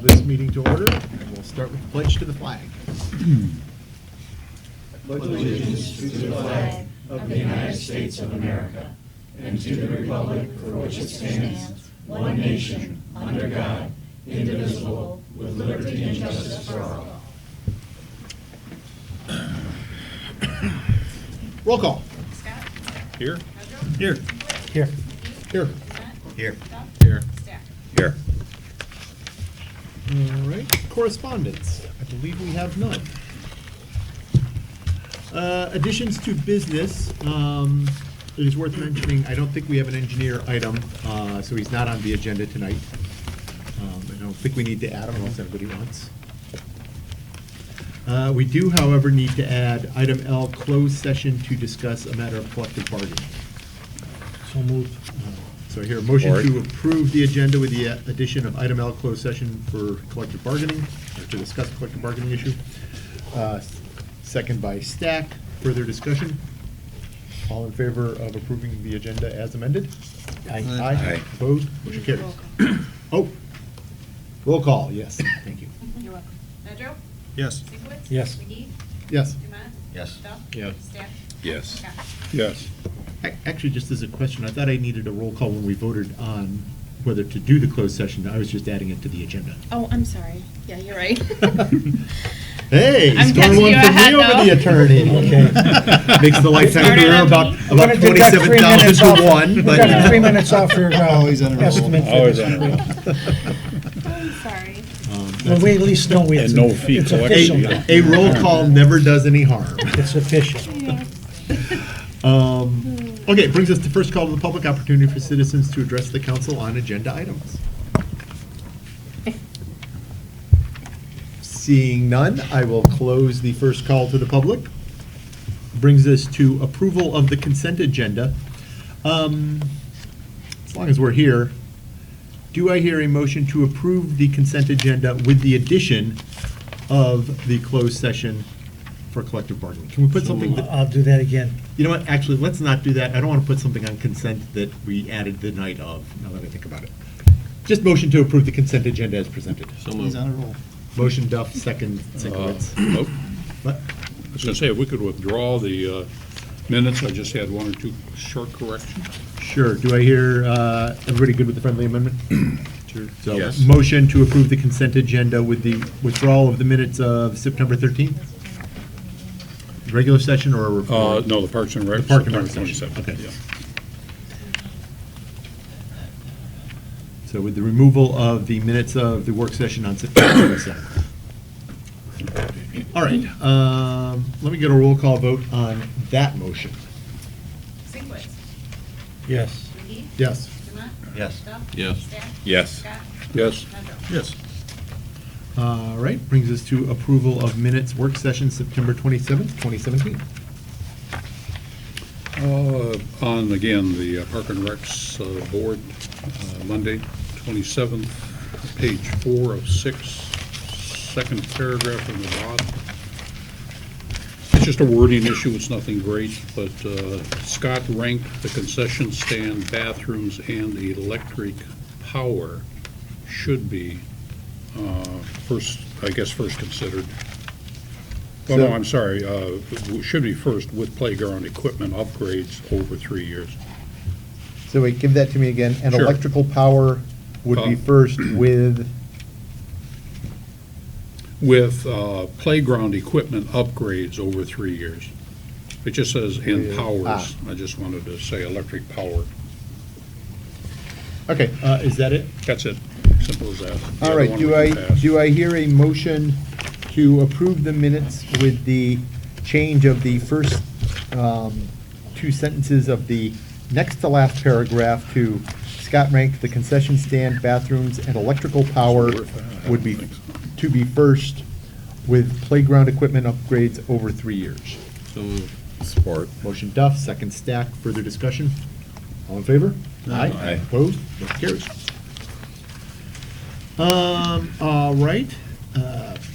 this meeting to order, and we'll start with the pledge to the flag. Pledge allegiance to the flag of the United States of America and to the republic for which it stands, one nation, under God, indivisible, with liberty and justice for all. Roll call. Scott? Here? Here. Here. Here. Here. Here. Here. All right, correspondence. I believe we have none. Additions to business. It is worth mentioning, I don't think we have an engineer item, so he's not on the agenda tonight. I don't think we need to add him unless anybody wants. We do, however, need to add item L, closed session to discuss a matter of collective bargaining. So moved. So I hear a motion Support. to approve the agenda with the addition of item L, closed session for collective bargaining, or to discuss collective bargaining issue. Second by Stack. Further discussion? All in favor of approving the agenda as amended? Aye. Aye. Opposed? Motion carries. Oh, roll call, yes, thank you. You're welcome. Pedro? Yes. Sinkwitz? Yes. McGee? Yes. Dumont? Yes. Duff? Yes. Stack? Yes. Scott? Yes. Actually, just as a question, I thought I needed a roll call when we voted on whether to do the closed session. I was just adding it to the agenda. Oh, I'm sorry. Yeah, you're right. Hey, I'm score catching one you for ahead, me over though. the attorney. Okay. Makes the lifetime Smarter career than about me. We're gonna deduct 3 minutes 27,000 off. to 1, We're but. gonna 3 minutes off your Always on a roll. estimate for Always this. on a roll. I'm sorry. Well, we at least know it's And no fee it's collected official either. now. A roll call never does any harm. It's official. Okay, it brings us to first call to the public, opportunity for citizens to address the council on agenda items. Seeing none, I will close the first call to the public. Brings us to approval of the consent agenda. As long as we're here, do I hear a motion to approve the consent agenda with the addition of the closed session for collective bargaining? Can we put something that? I'll do that again. You know what, actually, let's not do that. I don't want to put something on consent that we added the night of, now that I think about it. Just motion to approve the consent agenda as presented. So moved. on a roll. Motion Duff, second Sinkovitz. Nope. What? I was gonna say, if we could withdraw the minutes, I just had 1 or 2 short corrections. Sure, do I hear, everybody good with the friendly amendment? Sure. So, Yes. motion to approve the consent agenda with the withdrawal of the minutes of September 13th? Regular session or? No, the Parks and Rec. The Park and Rec September session, 27th, okay. yeah. So with the removal of the minutes of the work session on September 27th. All right, let me get a roll call vote on that motion. Sinkwitz? Yes. McGee? Yes. Dumont? Yes. Duff? Yes. Stack? Yes. Scott? Yes. Pedro? Yes. All right, brings us to approval of minutes, work session, September 27th, 2017. On, again, the Park and Recs board, Monday, 27th, page 4 of 6, second paragraph from the bottom. It's just a wording issue, it's nothing great, but Scott ranked the concession stand, bathrooms, and electric power should be first considered. Oh, no, So- I'm sorry, should be first with playground equipment upgrades over 3 years. So wait, give that to me again. And Sure. electrical power would be first with, With playground equipment upgrades over 3 years. It just says and powers. I just wanted to say electric power. okay, is that it? That's it, simple as that. The All other right, one do we I, can pass. do I hear a motion to approve the minutes with the change of the first 2 sentences of the next to last paragraph to Scott ranked the concession stand, bathrooms, and electrical power would be, to be first with playground equipment upgrades over 3 years? So moved. Support. Motion Duff, second Stack. Further discussion? All in favor? Aye. Opposed? Motion carries. All right,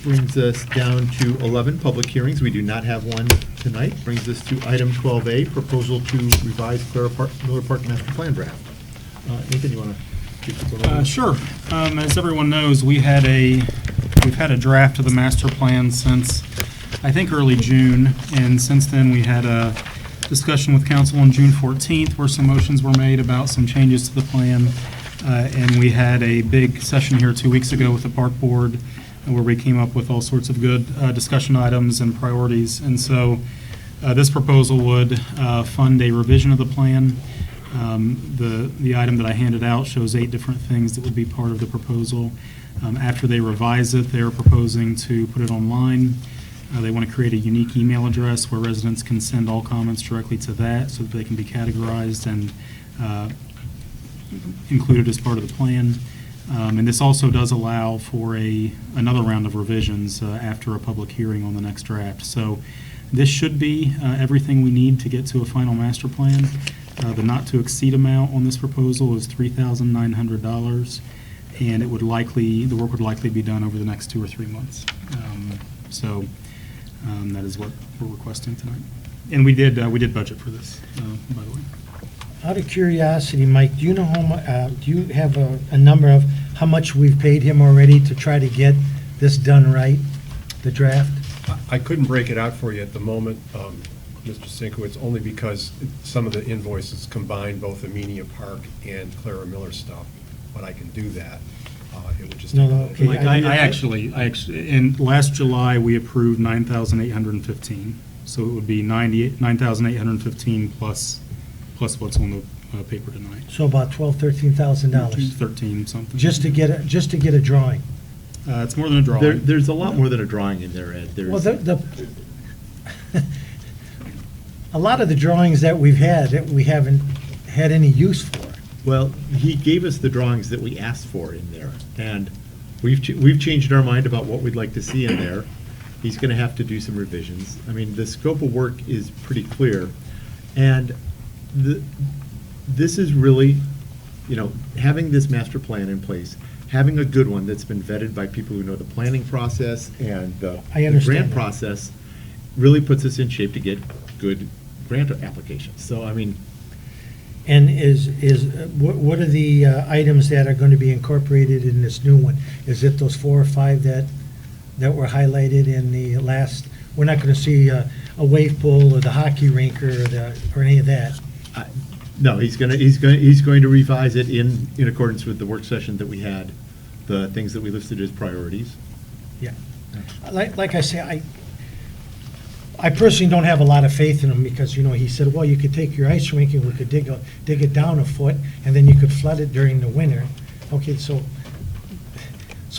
brings us down to 11, public hearings. We do not have one tonight. Brings us to item 12A, proposal to revise Miller Park Master Plan draft. Nathan, you want to Sure. As everyone knows, we've had a draft of the master plan since, I think, early June, and since then, we had a discussion with council on June 14th, where some motions were made about some changes to the plan, and we had a big session here 2 weeks ago with the park board, where we came up with all sorts of good discussion items and priorities, and so this proposal would fund a revision of the plan. The item that I handed out shows 8 different things that would be part of the proposal. After they revise it, they are proposing to put it online. They want to create a unique email address where residents can send all comments directly to that so that they can be categorized and included as part of the plan. And this also does allow for another round of revisions after a public hearing on the next draft. So this should be everything we need to get to a final master plan. The not-to-exceed amount on this proposal is $3,900, and the work would likely be done over the next 2 or 3 months. That is what we're requesting tonight. And we did budget for this, by the way. Out of curiosity, Mike, do you know do you have a number of how much we've paid him already to try to get this done right, the draft? I couldn't break it out for you at the moment, Mr. Sinkowitz, only because some of the invoices combine both Amenia Park and Clara Miller stuff, but I can do that. It would just No, take a no, little okay. time. I actually, in last July, we approved 9,815. So it would be 9,815 plus what's on the paper tonight. So about $12,000-13,000, 13 something. just to get a drawing. It's more than a drawing. There's a lot more than a drawing in there, Ed. Well, a lot of the drawings that we've had, that we haven't had any use for. Well, he gave us the drawings that we asked for in there, and we've changed our mind about what we'd like to see in there. He's going to have to do some revisions. I mean, the scope of work is pretty clear, and this is really, having this master plan in place, having a good one that's been vetted by people who know the planning process and the I understand grant that. process really puts us in shape to get good grant applications. So, I mean, And what are the items that are going to be incorporated in this new one? Is it those 4 or 5 that were highlighted in the last? We're not going to see a wave pool or the hockey rink or any of that. no, he's going to revise it in accordance with the work session that we had, the things that we listed as priorities. Yeah. Like I say, I personally don't have a lot of faith in him because, he said, well, you could take your ice rink and we could dig it down a foot and then you could flood it during the winter. Okay, so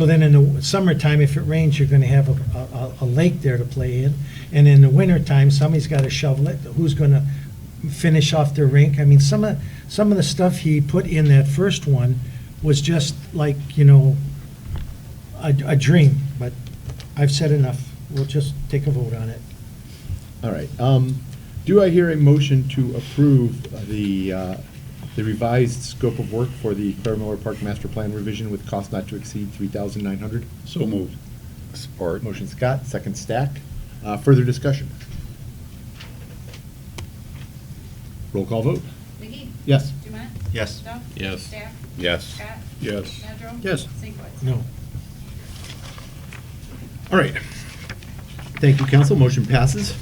then in the summertime, if it rains, you're gonna have a lake there to play in. And in the wintertime, somebody's gotta shovel it. Who's gonna finish off their rink? I mean, some of the stuff he put in that first one was just like, a dream, but I've said enough. We'll just take a vote on it. All right. Do I hear a motion to approve the revised scope of work for the Clara Miller Park Master Plan revision with cost not to exceed $3,900? So moved. Support. Motion Scott, second Stack. Further discussion? Roll call vote. McGee. Yes. Dumont. Yes. Duff. Yes. Stack. Yes. Scott. Yes. Nedrow. Yes. Sinkowitz. No. All right. Thank you, council. Motion passes.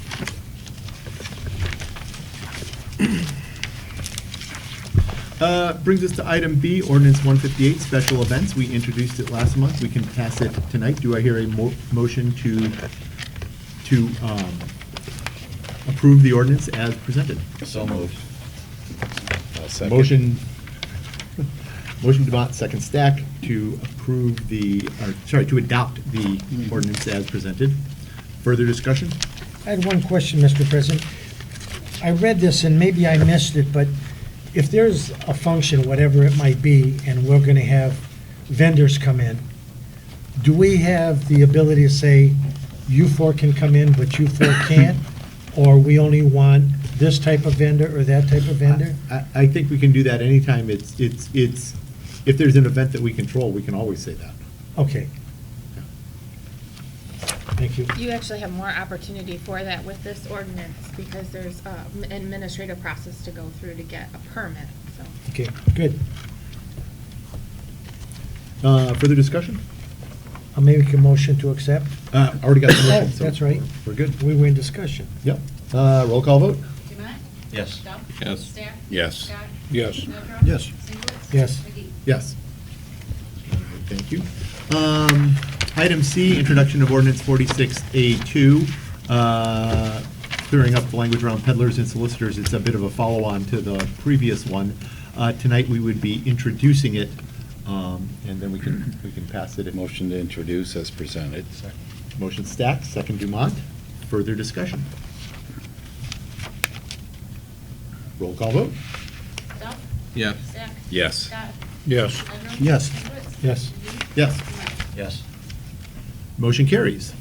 Brings us to item B, ordinance 158, special events. We introduced it last month. We can pass it tonight. Do I hear a motion to approve the ordinance as presented? So moved. Motion Dumont, second Stack, to approve to adopt the ordinance as presented. Further discussion? I had one question, Mr. President. I read this and maybe I missed it, but if there's a function, whatever it might be, and we're going to have vendors come in, do we have the ability to say, you 4 can come in, but you 4 can't? Or we only want this type of vendor or that type of vendor? I think we can do that anytime if there's an event that we control, we can always say that. Okay. Thank you. You actually have more opportunity for that with this ordinance because there's an administrative process to go through to get a permit, so. Okay, good. Further discussion? I'll make a motion to accept. Already got the Oh, motion. so that's right. We're good. We were in discussion. Yep. Roll call vote? Dumont? Yes. Duff? Yes. Stack? Yes. Scott? Yes. Medrow? Yes. Sinkwitz? Yes. McGee? Yes. All right, thank you. Item C, introduction of ordinance 46A2, clearing up the language around peddlers and solicitors. It's a bit of a follow-on to the previous one. Tonight, we would be introducing it, and then we can pass it. Motion to introduce as presented. Motion Stack, second Dumont. Further discussion? Roll call vote? Duff? Yes. Stack? Yes. Scott? Yes. Medrow? Yes. Sinkwitz? Yes. McGee? Yes. Dumont? Yes. Motion carries.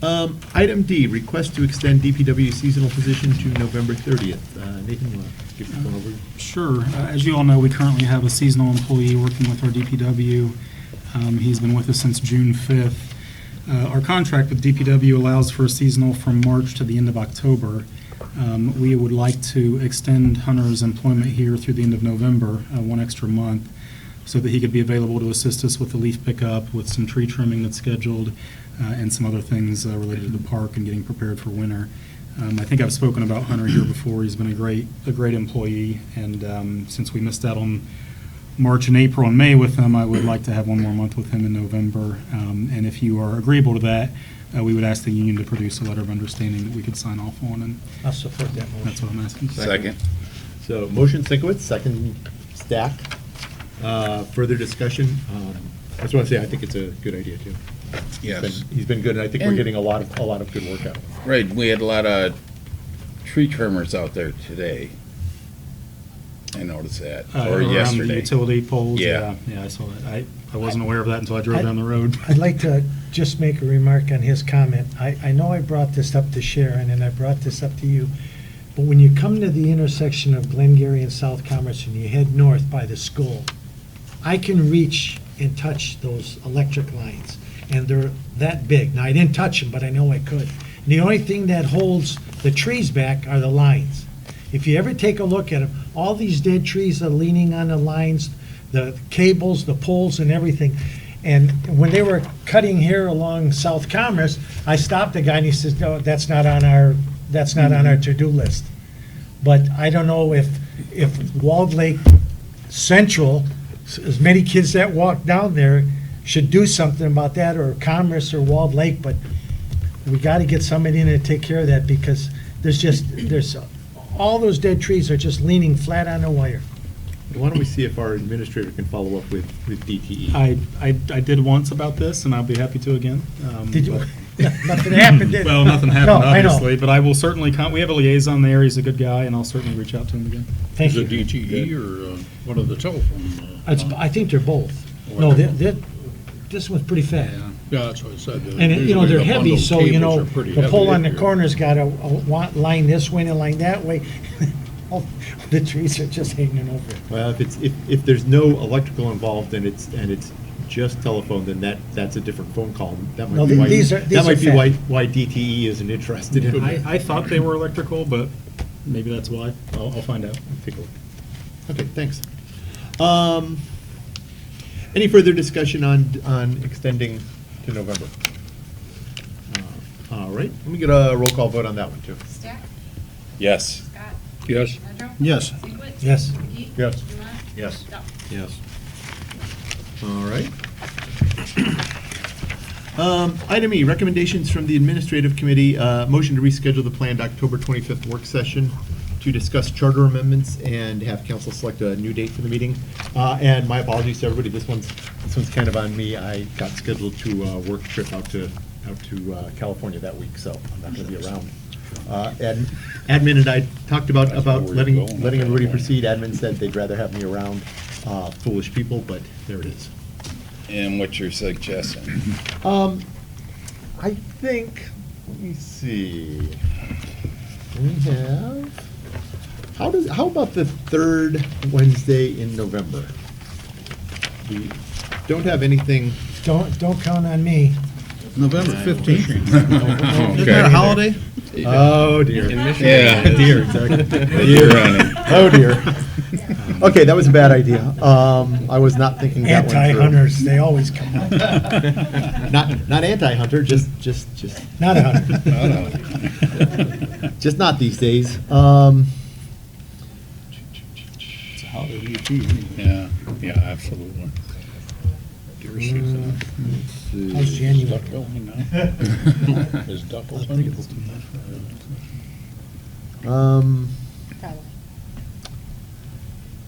Item D, request to extend DPW seasonal position to November 30th. Nathan, you want to give this one over? Sure. As you all know, we currently have a seasonal employee working with our DPW. He's been with us since June 5th. Our contract with DPW allows for a seasonal from March to the end of October. We would like to extend Hunter's employment here through the end of November, 1 extra month, so that he could be available to assist us with the leaf pickup, with some tree trimming that's scheduled, and some other things related to the park and getting prepared for winter. I think I've spoken about Hunter here before. He's been a great employee, and since we missed out on March and April and May with him, I would like to have one more month with him in November. And if you are agreeable to that, we would ask the union to produce a letter of understanding that we could sign off on, and I'll support that motion. that's what I'm asking. Second. So motion Sinkowitz, second Stack. Further discussion? I just want to say, I think it's a good idea, too. Yes. He's been good, and I think we're And- getting a lot of good work out of him. Right, we had a lot of tree trimmers out there today. I noticed that, or Around the yesterday. utility poles, Yeah. yeah, I saw that. I wasn't aware of that until I drove down the road. I'd like to just make a remark on his comment. I know I brought this up to Sharon, and I brought this up to you, but when you come to the intersection of Glengarry and South Commerce and you head north by the school, I can reach and touch those electric lines, and they're that big. Now, I didn't touch them, but I know I could. And the only thing that holds the trees back are the lines. If you ever take a look at them, all these dead trees are leaning on the lines, the cables, the poles, and everything. And when they were cutting here along South Commerce, I stopped the guy and he says, "No, that's not on our to-do list." But I don't know if Walled Lake Central, as many kids that walk down there, should do something about that, or Commerce or Walled Lake, but we got to get somebody in to take care of that, because there's all those dead trees are just leaning flat on the wire. Why don't we see if our administrator can follow up with DTE? I did once about this, and I'll be happy to again. Did you, but- nothing happened, did it? Well, nothing happened, No, I know. obviously, but I will certainly, we have a liaison there, he's a good guy, and I'll certainly reach out to him again. Thank Is it you. DTE or one of the telephone? I think they're both. No, this one's pretty fat. Yeah, that's what I said. And, you know, Usually they're the heavy, bundled so, you cables know, are pretty the heavy pole on in the here. corner's got a line this way and a line that way. All the trees are just hanging over it. Well, if there's no electrical involved and it's just telephone, then that's a different phone call. That No, might be why, these are fat. why DTE isn't interested in it. I thought they were electrical, but maybe that's why. I'll find out. Take a look. Okay, thanks. Any further discussion on extending to November? All right, let me get a roll call vote on that one, too. Stack? Yes. Scott? Yes. Medrow? Yes. Sinkwitz? Yes. McGee? Yes. Dumont? Yes. Duff? Yes. All right. Item E, recommendations from the Administrative Committee, motion to reschedule the planned October 25th work session to discuss charter amendments and have council select a new date for the meeting. And my apologies to everybody, this one's kind of on me. I got scheduled to a work trip out to California that week, so I'm not going to be around. Admin and I talked about That's where we're letting going. everybody proceed. Admin said they'd rather have me around. Foolish people, but there it is. And what's your suggestion? I think, let me see. We have, how about the third Wednesday in November? We don't have anything. Don't count on me. November 15th. Is that a holiday? Oh, dear. In Michigan. Yeah. Dear, exactly. Deer hunting. Oh, dear. Okay, that was a bad idea. I was not thinking that one through. Anti-hunters, they always come up. Not anti-hunter, just Not a hunter. just not these days. It's a holiday too. Yeah, yeah, absolutely. Deer season. How's January? Duck filming now? Is duck open? Um, Probably.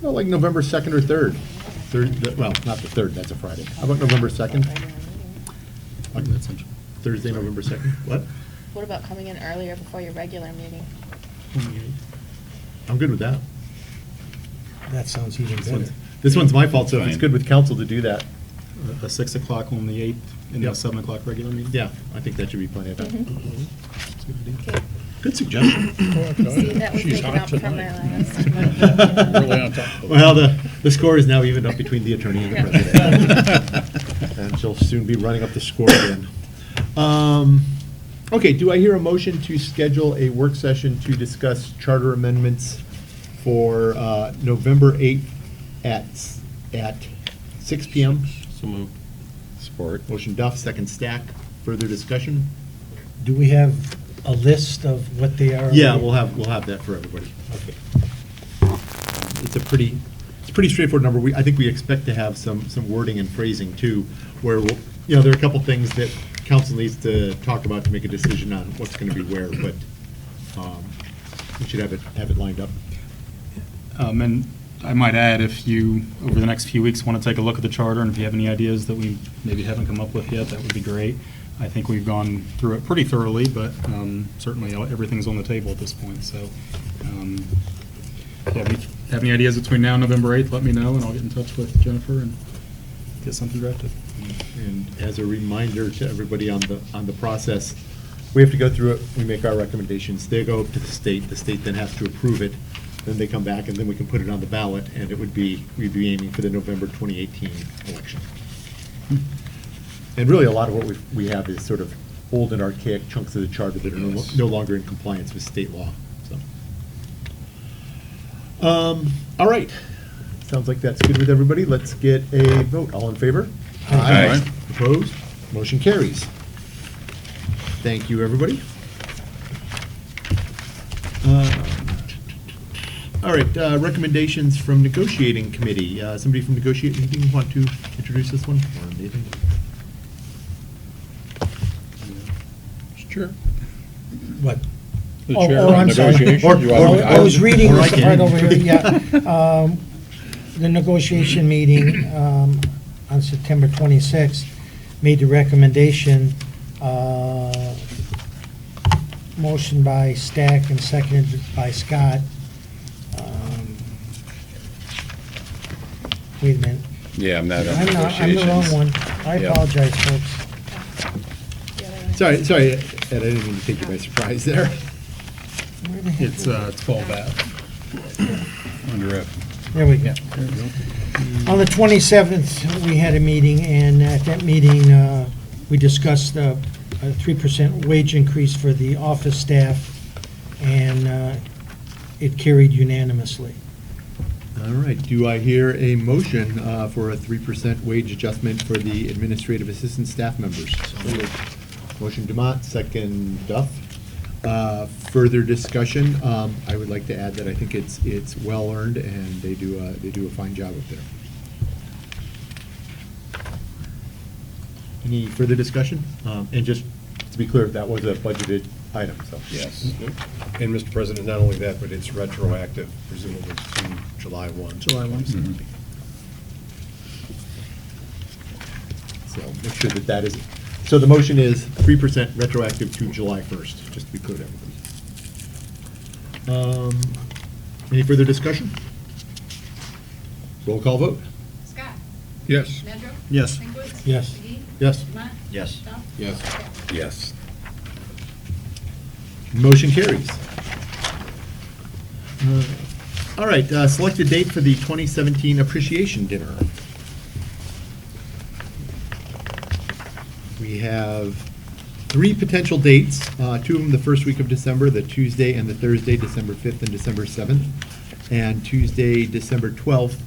well, like November 2nd or 3rd. Well, not the 3rd, that's a Friday. How about November 2nd? Thursday, November 2nd? What? What about coming in earlier before your regular meeting? I'm good with that. That sounds even better. This one's my fault, so if it's Fine. good with council to do that, A 6 o'clock on the 8th, and Yep. a 7 o'clock regular meeting? yeah, I think that should be plenty of time. Okay. Good suggestion. See, that was She's making hot up from tonight. my last. Really on top of it. Well, the score is now evened up between the attorney and the president. And she'll soon be running up the score again. Okay, do I hear a motion to schedule a work session to discuss charter amendments for November 8th at 6 PM? So moved. Support. Motion Duff, second Stack. Further discussion? Do we have a list of what they are? Yeah, we'll have that for everybody. Okay. It's a pretty straightforward number. I think we expect to have some wording and phrasing too, where we'll, there are a couple things that council needs to talk about to make a decision on what's gonna be where, but, we should have it lined up. And I might add, if you, over the next few weeks, want to take a look at the charter, and if you have any ideas that we maybe haven't come up with yet, that would be great. I think we've gone through it pretty thoroughly, but certainly everything's on the table at this point, so. If you have any ideas between now and November 8th, let me know, and I'll get in touch with Jennifer and get something drafted. And as a reminder to everybody on the process, we have to go through it, we make our recommendations, they go up to the state then has to approve it, then they come back, and then we can put it on the ballot, and we'd be aiming for the November 2018 election. And really, a lot of what we have is sort of old and archaic chunks of the charter that are no longer in compliance with state law, so. All right, sounds like that's good with everybody, let's get a vote, all in favor? Aye. Opposed? Motion carries. Thank you, everybody. All right, recommendations from negotiating committee. Somebody from negotiating committee want to introduce this one? Or Nathan? Sure. What? The Oh, chair oh, on I'm sorry. negotiations. You want me to- I was reading Or I this part can. over here, yeah. The negotiation meeting on September 26th made the recommendation, motion by Stack and seconded by Scott. Wait a minute. Yeah, I'm not on I'm negotiations. the wrong one. I Yeah. apologize, folks. The other one. Sorry, Ed, I didn't mean to take you by surprise there. Where the heck It's is it? 12 F. Under F. There we go. On the 27th, we had a meeting, and at that meeting, we discussed a 3% wage increase for the office staff, and it carried unanimously. All right, do I hear a motion for a 3% wage adjustment for the administrative assistant staff members? Motion Demott, second Duff. Further discussion, I would like to add that I think it's well-earned, and they do a fine job up there. Any further discussion? And just to be clear, that was a budgeted item, so. Yes. And Mr. President, not only that, but it's retroactive, presumably to July 1. July 1. Mhm. So make sure that is, so the motion is 3% retroactive to July 1st, just to be clear to everybody. Any further discussion? Roll call vote. Scott? Yes. Medrow? Yes. Sinkowitz? Yes. McGee? Yes. Demott? Yes. Duff? Yes. Stack? Yes. Motion carries. All right, select a date for the 2017 Appreciation Dinner. We have 3 potential dates, 2 of them the first week of December, the Tuesday and the Thursday, December 5th and December 7th, and Tuesday, December 12th.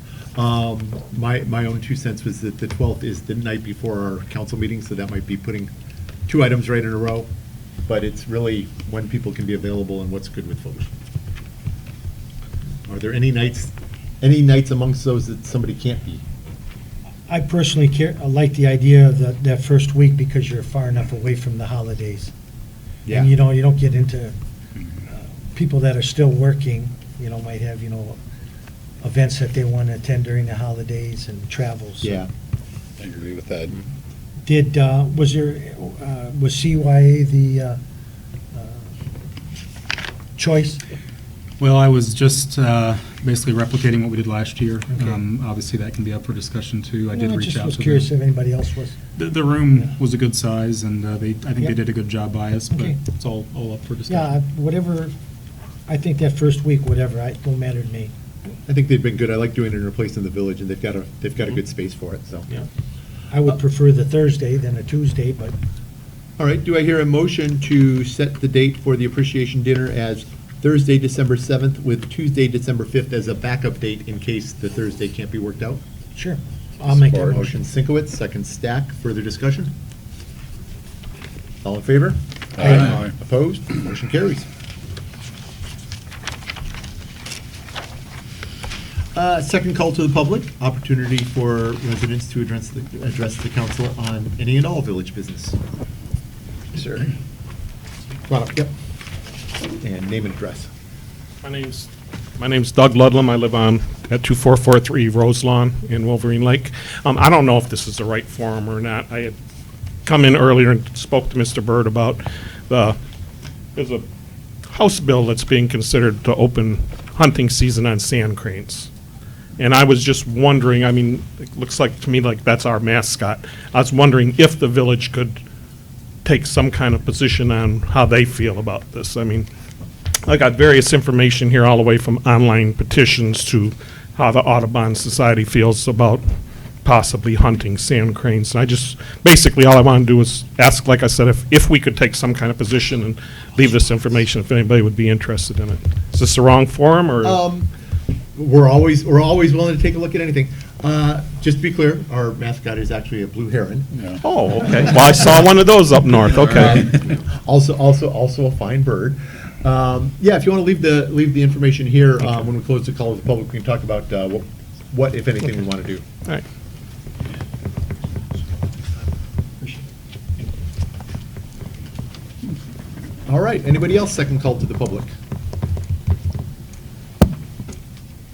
My own 2 cents was that the 12th is the night before our council meeting, so that might be putting 2 items right in a row, but it's really when people can be available and what's good with folks. Are there any nights amongst those that somebody can't be? I personally like the idea of that first week because you're far enough away from the holidays. Yeah. And, you don't get into people that are still working, might have, events that they want to attend during the holidays and travels. Yeah. I agree with that. Was CYA the choice? Well, I was just basically replicating what we did last year. Okay. Obviously, that can be up for discussion, too. I did reach just out was to curious them. if anybody else was. The room was a good size, and I think Yeah. they did a good job by us, but Okay. it's all up for Yeah, discussion. whatever, I think that first week, whatever, it don't matter to me. I think they've been good. I like doing it in a place in the village, and they've got a good space for it, so. Yeah. I would prefer the Thursday than a Tuesday, but All right, do I hear a motion to set the date for the appreciation dinner as Thursday, December 7th, with Tuesday, December 5th as a backup date in case the Thursday can't be worked out? sure, I'll make that Support. motion. Motion Sinkowitz, second Stack. Further discussion? All in favor? Aye. Opposed? Motion carries. Second call to the public, opportunity for residents to address the council on any and all village business. Sir. Come on up, yep. And name and address. My name's Doug Ludlam. I live at 2443 Rose Lawn in Wolverine Lake. I don't know if this is the right forum or not. I had come in earlier and spoke to Mr. Byrd about there's a House bill that's being considered to open hunting season on sand cranes. And I was just wondering, it looks like to me like that's our mascot. I was wondering if the village could take some kind of position on how they feel about this. I got various information here all the way from online petitions to how the Audubon Society feels about possibly hunting sand cranes. And basically all I want to do is ask, like I said, if we could take some kind of position and leave this information if anybody would be interested in it. Is this the wrong forum or? We're always willing to take a look at anything. Just to be clear, our mascot is actually a blue heron. Yeah. Oh, okay. Well, I saw one of those up north, okay. Also a fine bird. Yeah, if you want to leave the information here, when we close the call to the public, we can talk about what, if anything, we want to do. All right. All right, anybody else second call to the public?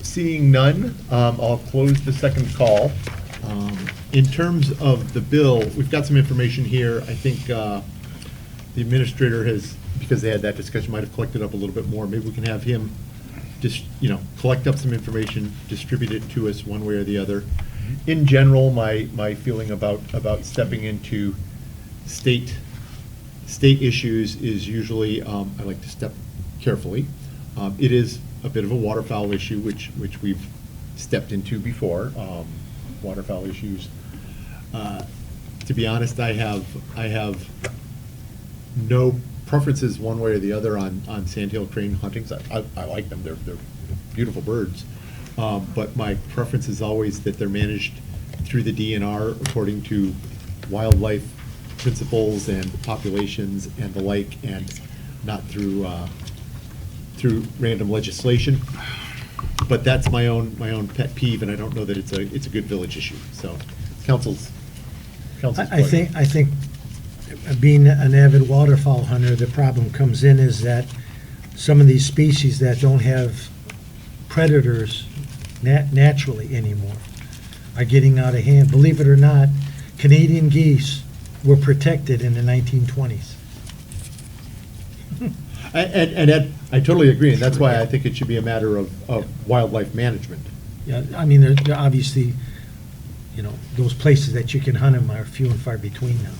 Seeing none, I'll close the second call. In terms of the bill, we've got some information here. I think the administrator has, because they had that discussion, might have collected up a little bit more. Maybe we can have him just, collect up some information, distribute it to us one way or the other. In general, my feeling about stepping into state issues is usually, I like to step carefully. It is a bit of a waterfowl issue, which we've stepped into before. Waterfowl issues. To be honest, I have no preferences one way or the other on sandhill crane huntings. I like them. They're beautiful birds. But my preference is always that they're managed through the DNR according to wildlife principles and populations and the like, and not through random legislation. But that's my own pet peeve, and I don't know that it's a good village issue. So, council's I think being an avid waterfowl hunter, the problem comes in is that some of these species that don't have predators naturally anymore are getting out of hand. Believe it or not, Canadian geese were protected in the 1920s. And Ed, I totally agree, and that's why I think it should be a matter of wildlife management. Yeah, they're obviously, those places that you can hunt them are few and far between now.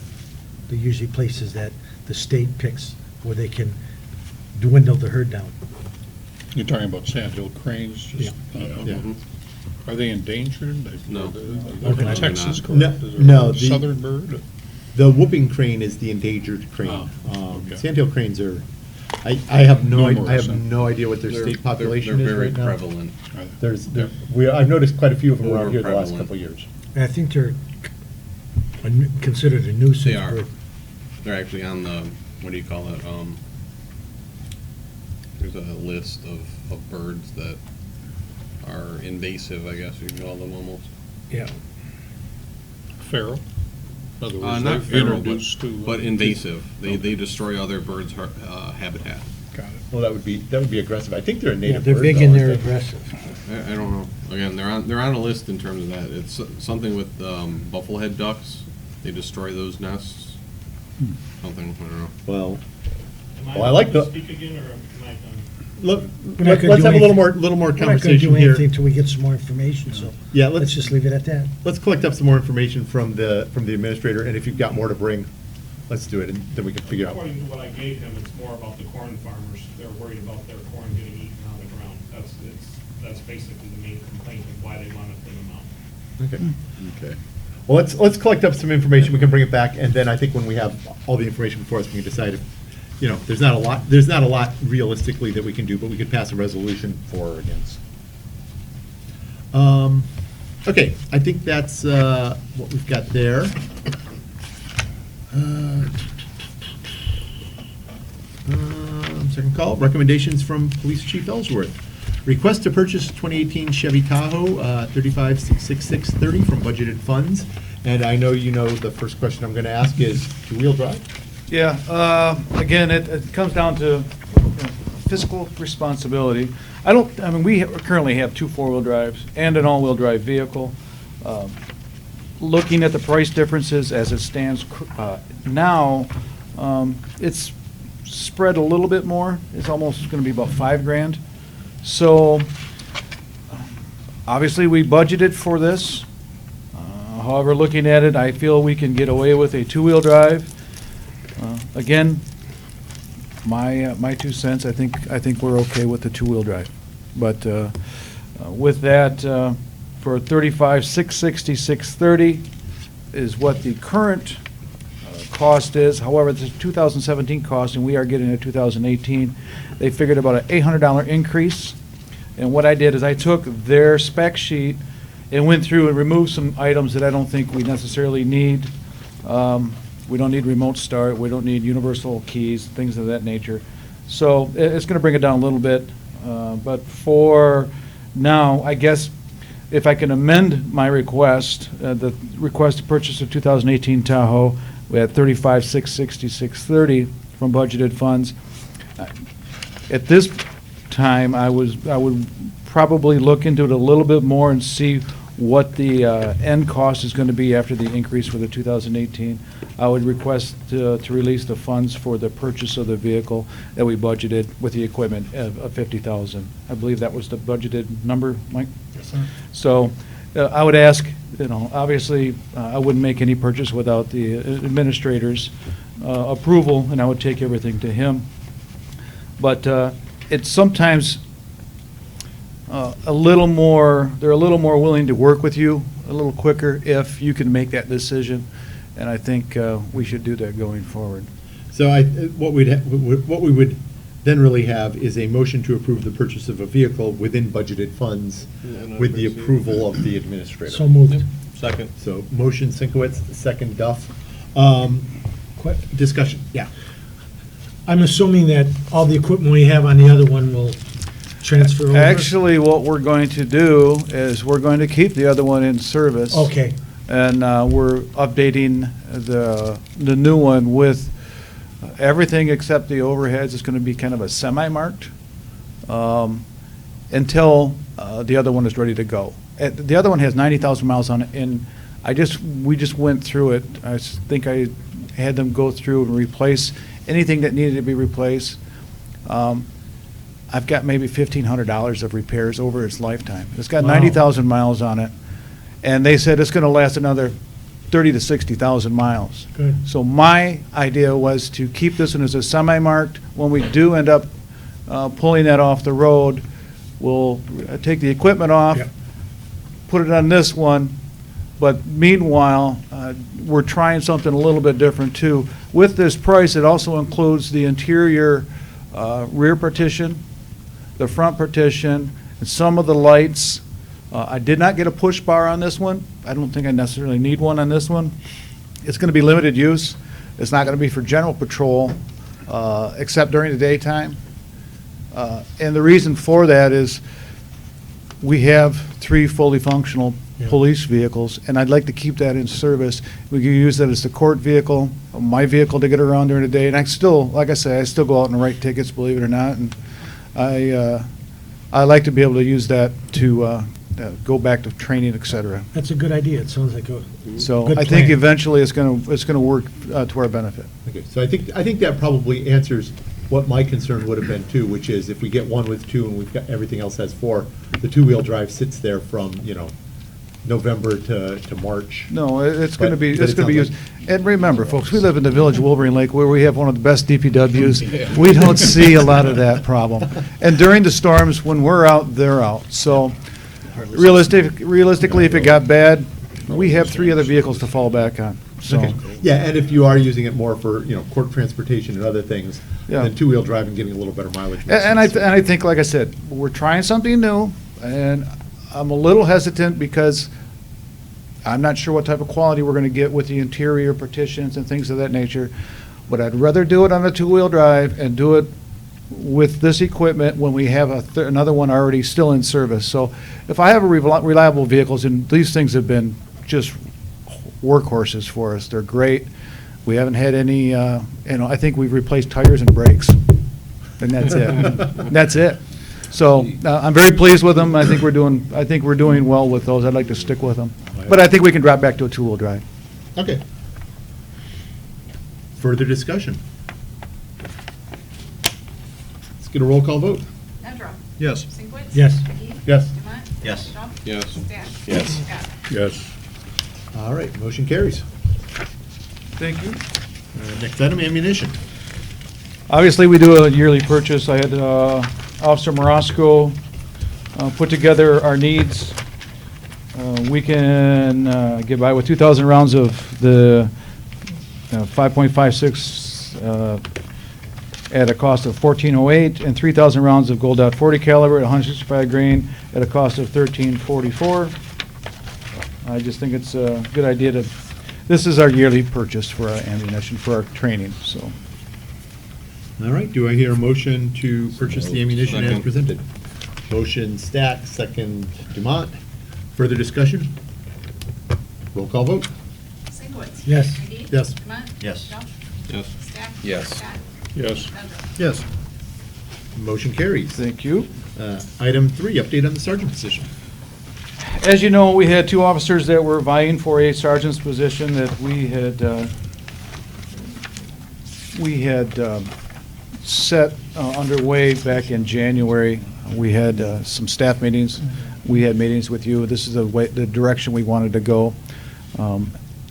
They're usually places that the state picks where they can dwindle the herd down. You're talking about sandhill cranes? Just, Yeah. Are they endangered? No. They're Okay. in Texas, No, correct? Is there no, a the- southern bird? The whooping crane is the endangered crane. Oh, okay. Sandhill cranes are, I have no, I Numerous, have huh? no idea what their They're- state population they're is very right now. prevalent. I've noticed quite a few of them around More here the last prevalent. couple of years. I think they're considered a nuisance. They are. bird. They're actually on the, what do you call it? There's a list of birds that are invasive, I guess you can call them almost. Yeah. Feral? In other words, Not they've feral, introduced to. but invasive. They Okay. destroy other birds' habitat. Got it. Well, that would be aggressive. I think they're a Yeah, native they're bird, big though, and aren't they're they? aggressive. I don't know. Again, they're on a list in terms of that. It's something with bufflehead ducks. They destroy those nests. Something, I don't know. Well, I like the. Speak again, or am I done? Look, We're not gonna let's do have a little anything. more We're not gonna conversation do here. anything till we get some more information, so Yeah, let's just leave it at that. let's collect up some more information from the administrator, and if you've got more to bring, let's do it, and then we can figure out. According to what I gave him, it's more about the corn farmers. They're worried about their corn getting eaten on the ground. That's basically the main complaint of why they want to thin them out. Okay. Okay. Well, let's collect up some information, we can bring it back, and then I think when we have all the information before us, we can decide if, there's not a lot realistically that we can do, but we could pass a resolution for or against. Okay, I think that's what we've got there. Second call, recommendations from Police Chief Ellsworth. Request to purchase 2018 Chevy Tahoe, $35,666.30 from budgeted funds. And I know you know the first question I'm going to ask is two-wheel drive? Yeah, again, it comes down to fiscal responsibility. We currently have two four-wheel drives and an all-wheel drive vehicle. Looking at the price differences as it stands now, it's spread a little bit more. It's almost going to be about $5,000. So, obviously, we budgeted for this. However, looking at it, I feel we can get away with a two-wheel drive. Again, my 2 cents, I think we're okay with the two-wheel drive. But with that, for $35,666.30 is what the current cost is. However, it's a 2017 cost, and we are getting a 2018. They figured about an $800 increase. And what I did is I took their spec sheet and went through and removed some items that I don't think we necessarily need. We don't need remote start, we don't need universal keys, things of that nature. So it's going to bring it down a little bit. But for now, I guess if I can amend my request, the request to purchase a 2018 Tahoe, we had $35,666.30 from budgeted funds. At this time, I would probably look into it a little bit more and see what the end cost is going to be after the increase for the 2018. I would request to release the funds for the purchase of the vehicle that we budgeted with the equipment of $50,000. I believe that was the budgeted number, Mike? Yes, sir. So I would ask, obviously, I wouldn't make any purchase without the administrator's approval, and I would take everything to him. But it's sometimes they're a little more willing to work with you a little quicker if you can make that decision, and I think we should do that going forward. So what we would then really have is a motion to approve the purchase of a vehicle within budgeted funds with the approval of the administrator. So moved. Second. So motion Sinkowitz, second Duff. Discussion, yeah. I'm assuming that all the equipment we have on the other one will transfer over? Actually, what we're going to do is we're going to keep the other one in service. Okay, And we're updating the new one with everything except the overheads. It's going to be kind of a semi-marked until the other one is ready to go. The other one has 90,000 miles on it, and we just went through it. I think I had them go through and replace anything that needed to be replaced. I've got maybe $1,500 of repairs over its lifetime. It's got Wow. 90,000 miles on it, and they said it's going to last another 30 to 60,000 miles. good. So my idea was to keep this one as a semi-marked. When we do end up pulling that off the road, we'll take the equipment off, Yep. put it on this one, But meanwhile, we're trying something a little bit different too. With this price, it also includes the interior rear partition, the front partition, and some of the lights. I did not get a push bar on this one. I don't think I necessarily need one on this one. It's going to be limited use. It's not going to be for general patrol, except during the daytime. And the reason for that is we have 3 fully functional police vehicles, and I'd like to keep that in service. We can use that as the court vehicle, my vehicle to get around during the day, and I still, like I say, I still go out and write tickets, believe it or not, and I like to be able to use that to go back to training, et cetera. That's a good idea. It sounds like a So good I think plan. eventually it's going to work to our benefit. Okay, so I think that probably answers what my concern would have been too, which is if we get one with 2 and we've got, everything else has 4, the 2-wheel drive sits there from, November to March. No, it's going to be, But it's it going to be sounds used. And remember, folks, we live in the village of Wolverine Lake where we have one of the best DPWs. We don't see a lot of that problem. And during the storms, when we're out, they're out. So realistically, if it got bad, we have 3 other vehicles to fall back on. So, Okay. Yeah, and if you are using it more for, court transportation and other things, Yeah. then 2-wheel drive and getting a little better mileage. makes and sense. I think, like I said, we're trying something new, and I'm a little hesitant because I'm not sure what type of quality we're going to get with the interior partitions and things of that nature, but I'd rather do it on a 2-wheel drive and do it with this equipment when we have another one already still in service. So if I have a reliable vehicles, and these things have been just workhorses for us, they're great. We haven't had any, I think we've replaced tires and brakes, and that's it. That's it. So I'm very pleased with them. I think we're doing well with those. I'd like to stick with them. But I think we can drop back to a 2-wheel drive. Okay. Further discussion? Let's get a roll call vote. Nedrow. Yes. Sinkwitz. Yes. McGee. Yes. Demott. Yes. Trump. Yes. Staff. Yes. Scott. Yes. All right, motion carries. Thank you. Next item, ammunition. Obviously, we do a yearly purchase. I had Officer Morosco put together our needs. We can get by with 2,000 rounds of the 5.56 at a cost of $14.08, and 3,000 rounds of Gold Dot 40 caliber at 165 grain at a cost of $13.44. I just think it's a good idea to, this is our yearly purchase for our ammunition, for our training, so. All right, do I hear a motion to purchase the ammunition as Second. presented? Motion Stack, second Dumont. Further discussion? Roll call vote. Sinkwitz. Yes. McGee. Yes. Demott. Yes. Trump. Yes. Staff. Yes. Scott. Yes. Nedrow. Yes. Motion carries. Thank you. Item 3, update on the sergeant position. As you know, we had 2 officers that were vying for a sergeant's position that we had set underway back in January. We had some staff meetings. We had meetings with you. This is the direction we wanted to go.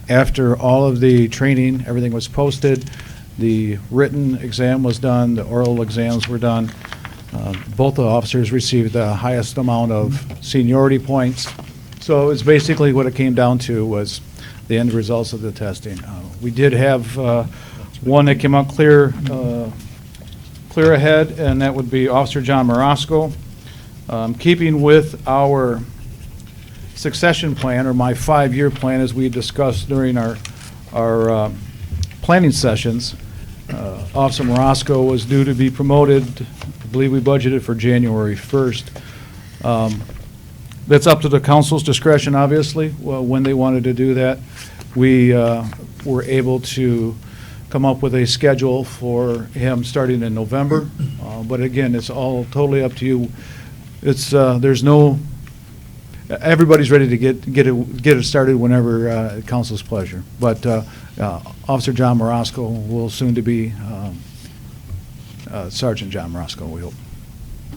After all of the training, everything was posted. The written exam was done. The oral exams were done. Both the officers received the highest amount of seniority points. So it's basically what it came down to was the end results of the testing. We did have one that came out clear ahead, and that would be Officer John Morosco. Keeping with our succession plan, or my 5-year plan, as we discussed during our planning sessions, Officer Morosco was due to be promoted. I believe we budgeted for January 1st. That's up to the council's discretion, obviously, when they wanted to do that. We were able to come up with a schedule for him starting in November. But again, it's all totally up to you. It's, there's no, everybody's ready to get it started whenever council's pleasure. But Officer John Morosco will soon to be Sergeant John Morosco, we hope.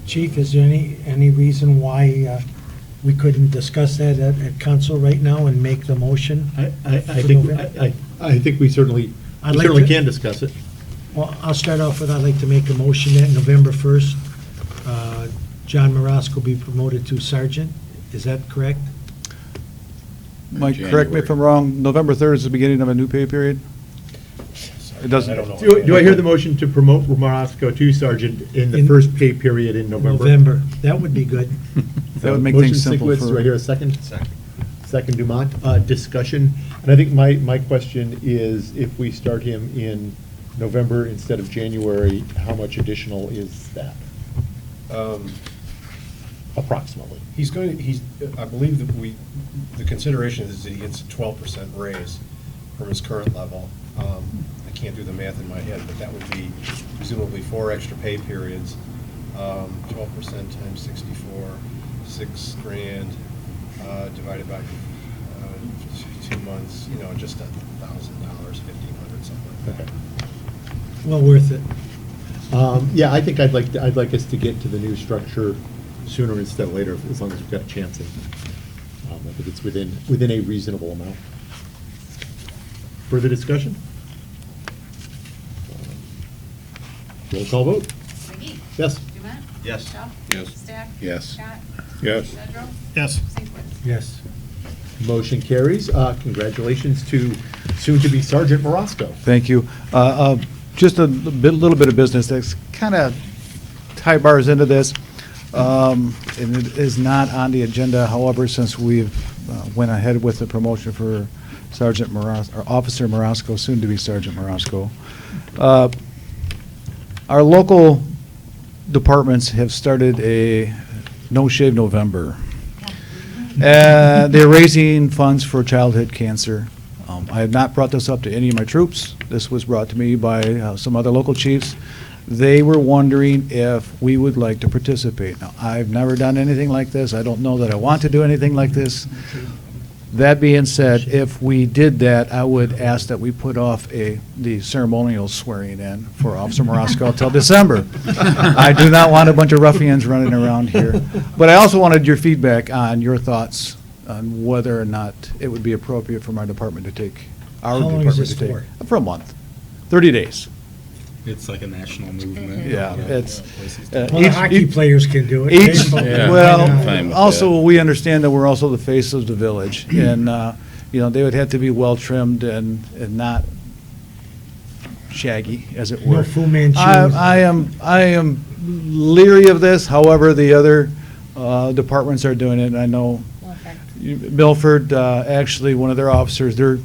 Chief, is there any reason why we couldn't discuss that at council right now and make the motion? I think we certainly I'd like to- can discuss it. Well, I'll start off with, I'd like to make a motion that November 1st, John Morosco be promoted to sergeant. Is that correct? Mike, correct me if I'm wrong, November 3rd is the beginning of a new pay period? It doesn't. I don't know. Do I hear the motion to promote Marosco to sergeant in the first pay period in November? November, that would be good. That would make Motion things simple Sinkwitz, do I for, hear a second? Second Dumont. Discussion, and I think my question is, if we start him in November instead of January, how much additional is that, approximately? He's going to, I believe that the consideration is that he gets a 12% raise from his current level. I can't do the math in my head, but that would be presumably 4 extra pay periods. 12% times 64, $6,000, divided by 2 months, just $1,000, $1,500, something like that. Okay. Well worth it. Yeah, I think I'd like us to get to the new structure sooner instead of later, as long as we've got a chance. And I think it's within a reasonable amount. Further discussion? Roll call vote. McGee. Yes. Dumont. Yes. Shell. Yes. Stack. Yes. Scott. Yes. Medrow. Yes. Sinkwitz. Yes. Motion carries. Congratulations to soon-to-be Sergeant Marosco. thank you. Just a little bit of business that's kind of tie bars into this. And it is not on the agenda, however, since we've went ahead with the promotion for Sergeant Marosco, or Officer Marosco, soon to be Sergeant Marosco. Our local departments have started a No Shave November. They're raising funds for childhood cancer. I have not brought this up to any of my troops. This was brought to me by some other local chiefs. They were wondering if we would like to participate. Now, I've never done anything like this. I don't know that I want to do anything like this. That being said, if we did that, I would ask that we put off the ceremonial swearing in for Officer Marosco until December. I do not want a bunch of ruffians running around here. But I also wanted your feedback on your thoughts on whether or not it would be appropriate for my department to take, our How long is department to this take. For a month, 30 days. It's like a national movement. Yeah, it's. Well, the hockey players can do it. Each, Baseball- Yeah. well, Fine with also, that. we understand that we're also the face of the village, and, they would have to be well-trimmed and not shaggy, as it were. No Fu Manchu. I am leery of this, however, the other departments are doing it, and I know Milford, actually, one of their officers, their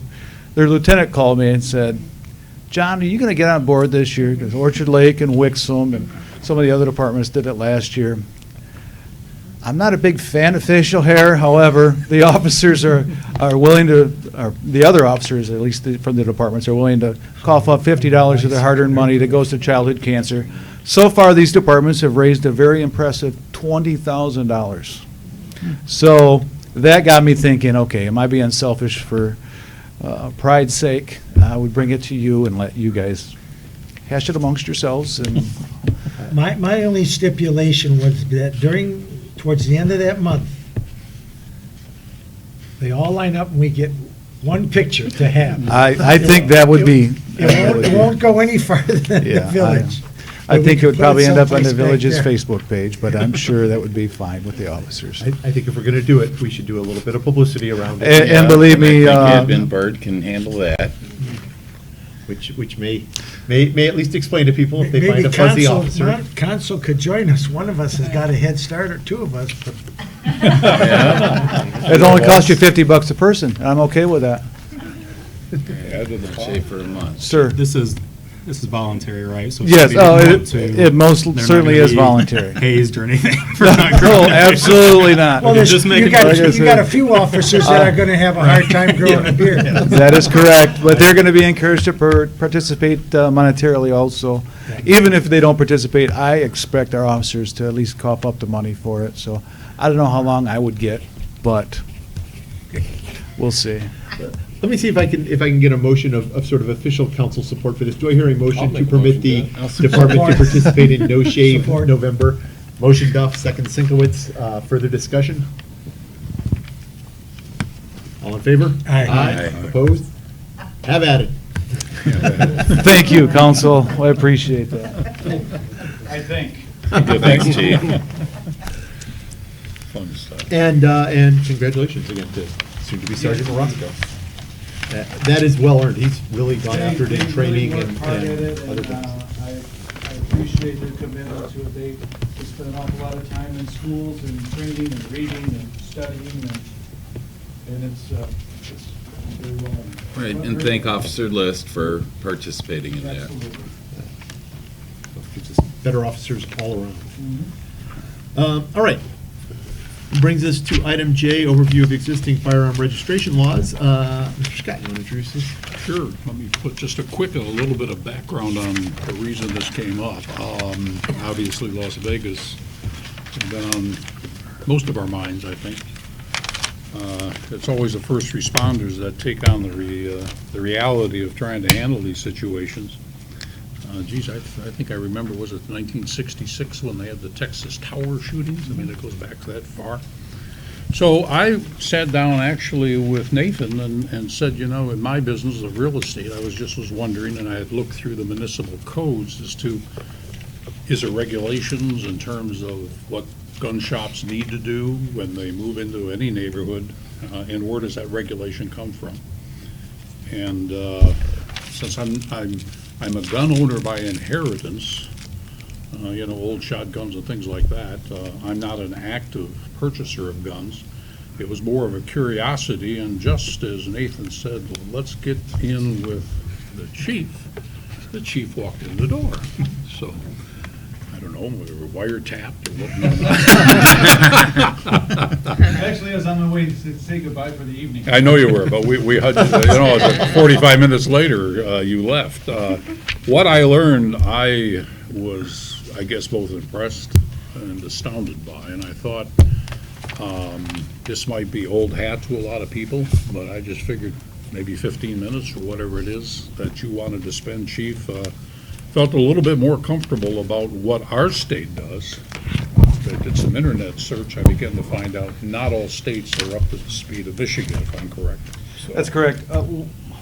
lieutenant called me and said, John, are you going to get on board this year? Because Orchard Lake and Wixom and some of the other departments did it last year. I'm not a big fan of facial hair, however, the officers are willing to, or the other officers, at least from the departments, are willing to cough up $50 of their hard-earned money that goes to childhood cancer. So far, these departments have raised a very impressive $20,000. So that got me thinking, okay, am I being selfish for pride's sake? I would bring it to you and let you guys hash it amongst yourselves. And My only stipulation was that towards the end of that month, they all line up and we get one picture to have. I think that would be. It won't go any farther than the Yeah, village. I But we think it could would put probably end up on the someplace back village's there. Facebook page, but I'm sure that would be fine with the officers. I think if we're going to do it, we should do a little bit of publicity around it. And believe me, I think Admin Bird can handle that. Which may at least explain to people if they Maybe find a fuzzy officer. Consul could join us. One of us has got a head start, or two of us. but- It only costs you $50 a person, and I'm okay with that. Say for a month. Sir? This is voluntary, right? So if Yes, somebody didn't want to, it most they're not certainly gonna is be voluntary. Hazed or anything. for not No, growing their beard. absolutely not. Well, Just make you it got, like I you got a said. few officers that are gonna have a hard time growing a beard. That is correct, but they're going to be encouraged to participate monetarily also. Even if they don't participate, I expect our officers to at least cough up the money for it, so I don't know how long I would get, but we'll see. Let me see if I can get a motion of sort of official council support for this. Do I hear a motion I'll to make a permit motion the for that. I'll department to support. participate in No Shave Support. November? Motion Duff, second Sinkowitz. Further discussion? All in favor? Aye. Aye. Opposed? Have at it. Thank you, council, I appreciate that. I think. Good, thanks, Chief. Fun stuff. And congratulations again to soon to be Sergeant Morosco. That is well earned. He's really gone after it in They training really and work hard at it, other and things. I appreciate their commitment to it. They spend an awful lot of time in schools and training and reading and studying, and it's very well earned. Right, and thank Officer List for participating in that. Absolutely. Gives us better officers all around. Mhm. All right. Brings us to item J, overview of existing firearm registration laws. Mr. Scott, you want to introduce this? Sure. Let me put just a little bit of background on the reason this came up. Obviously, Las Vegas has been on most of our minds, I think. It's always the first responders that take on the reality of trying to handle these situations. Geez, I think I remember, was it 1966 when they had the Texas Tower shootings? I mean, it goes back that far. So I sat down actually with Nathan and said, you know, in my business of real estate, I was wondering, and I had looked through the municipal codes as to, is there regulations in terms of what gun shops need to do when they move into any neighborhood, and where does that regulation come from? And since I'm a gun owner by inheritance, you know, old shotguns and things like that. I'm not an active purchaser of guns. It was more of a curiosity, and just as Nathan said, well, let's get in with the chief walked in the door. So, I don't know, whether we were wiretapped or what. Actually, I was on my way to say goodbye for the evening. I know you were, but we had, you know, it was 45 minutes later, you left. What I learned, I was, I guess, both impressed and astounded by, and I thought this might be old hat to a lot of people, but I just figured maybe 15 minutes or whatever it is that you wanted to spend, Chief, felt a little bit more comfortable about what our state does. I did some internet search, I began to find out not all states are up to the speed of Michigan, if I'm correct. So- That's correct.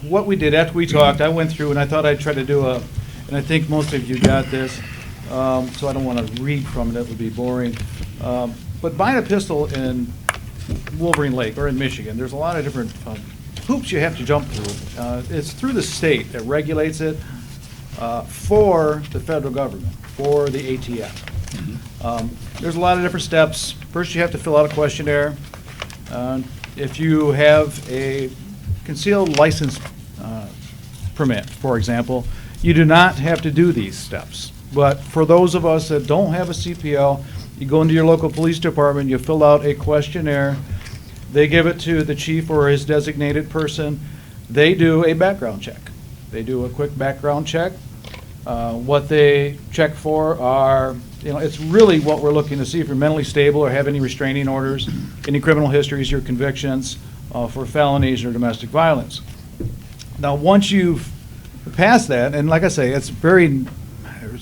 What we did after we talked, I went through and I thought I'd try to do and I think most of you got this, so I don't want to read from it, that would be boring. But buying a pistol in Wolverine Lake or in Michigan, there's a lot of different hoops you have to jump through. It's through the state that regulates it for the federal government, for the ATF. There's a lot of different steps. First, you have to fill out a questionnaire. If you have a concealed license permit, for example, you do not have to do these steps. But for those of us that don't have a CPL, you go into your local police department, you fill out a questionnaire, they give it to the chief or his designated person, they do a background check. They do a quick background check. What they check for are, you know, it's really what we're looking to see if you're mentally stable or have any restraining orders, any criminal histories or convictions for felonies or domestic violence. Now, once you've passed that, and like I say, it's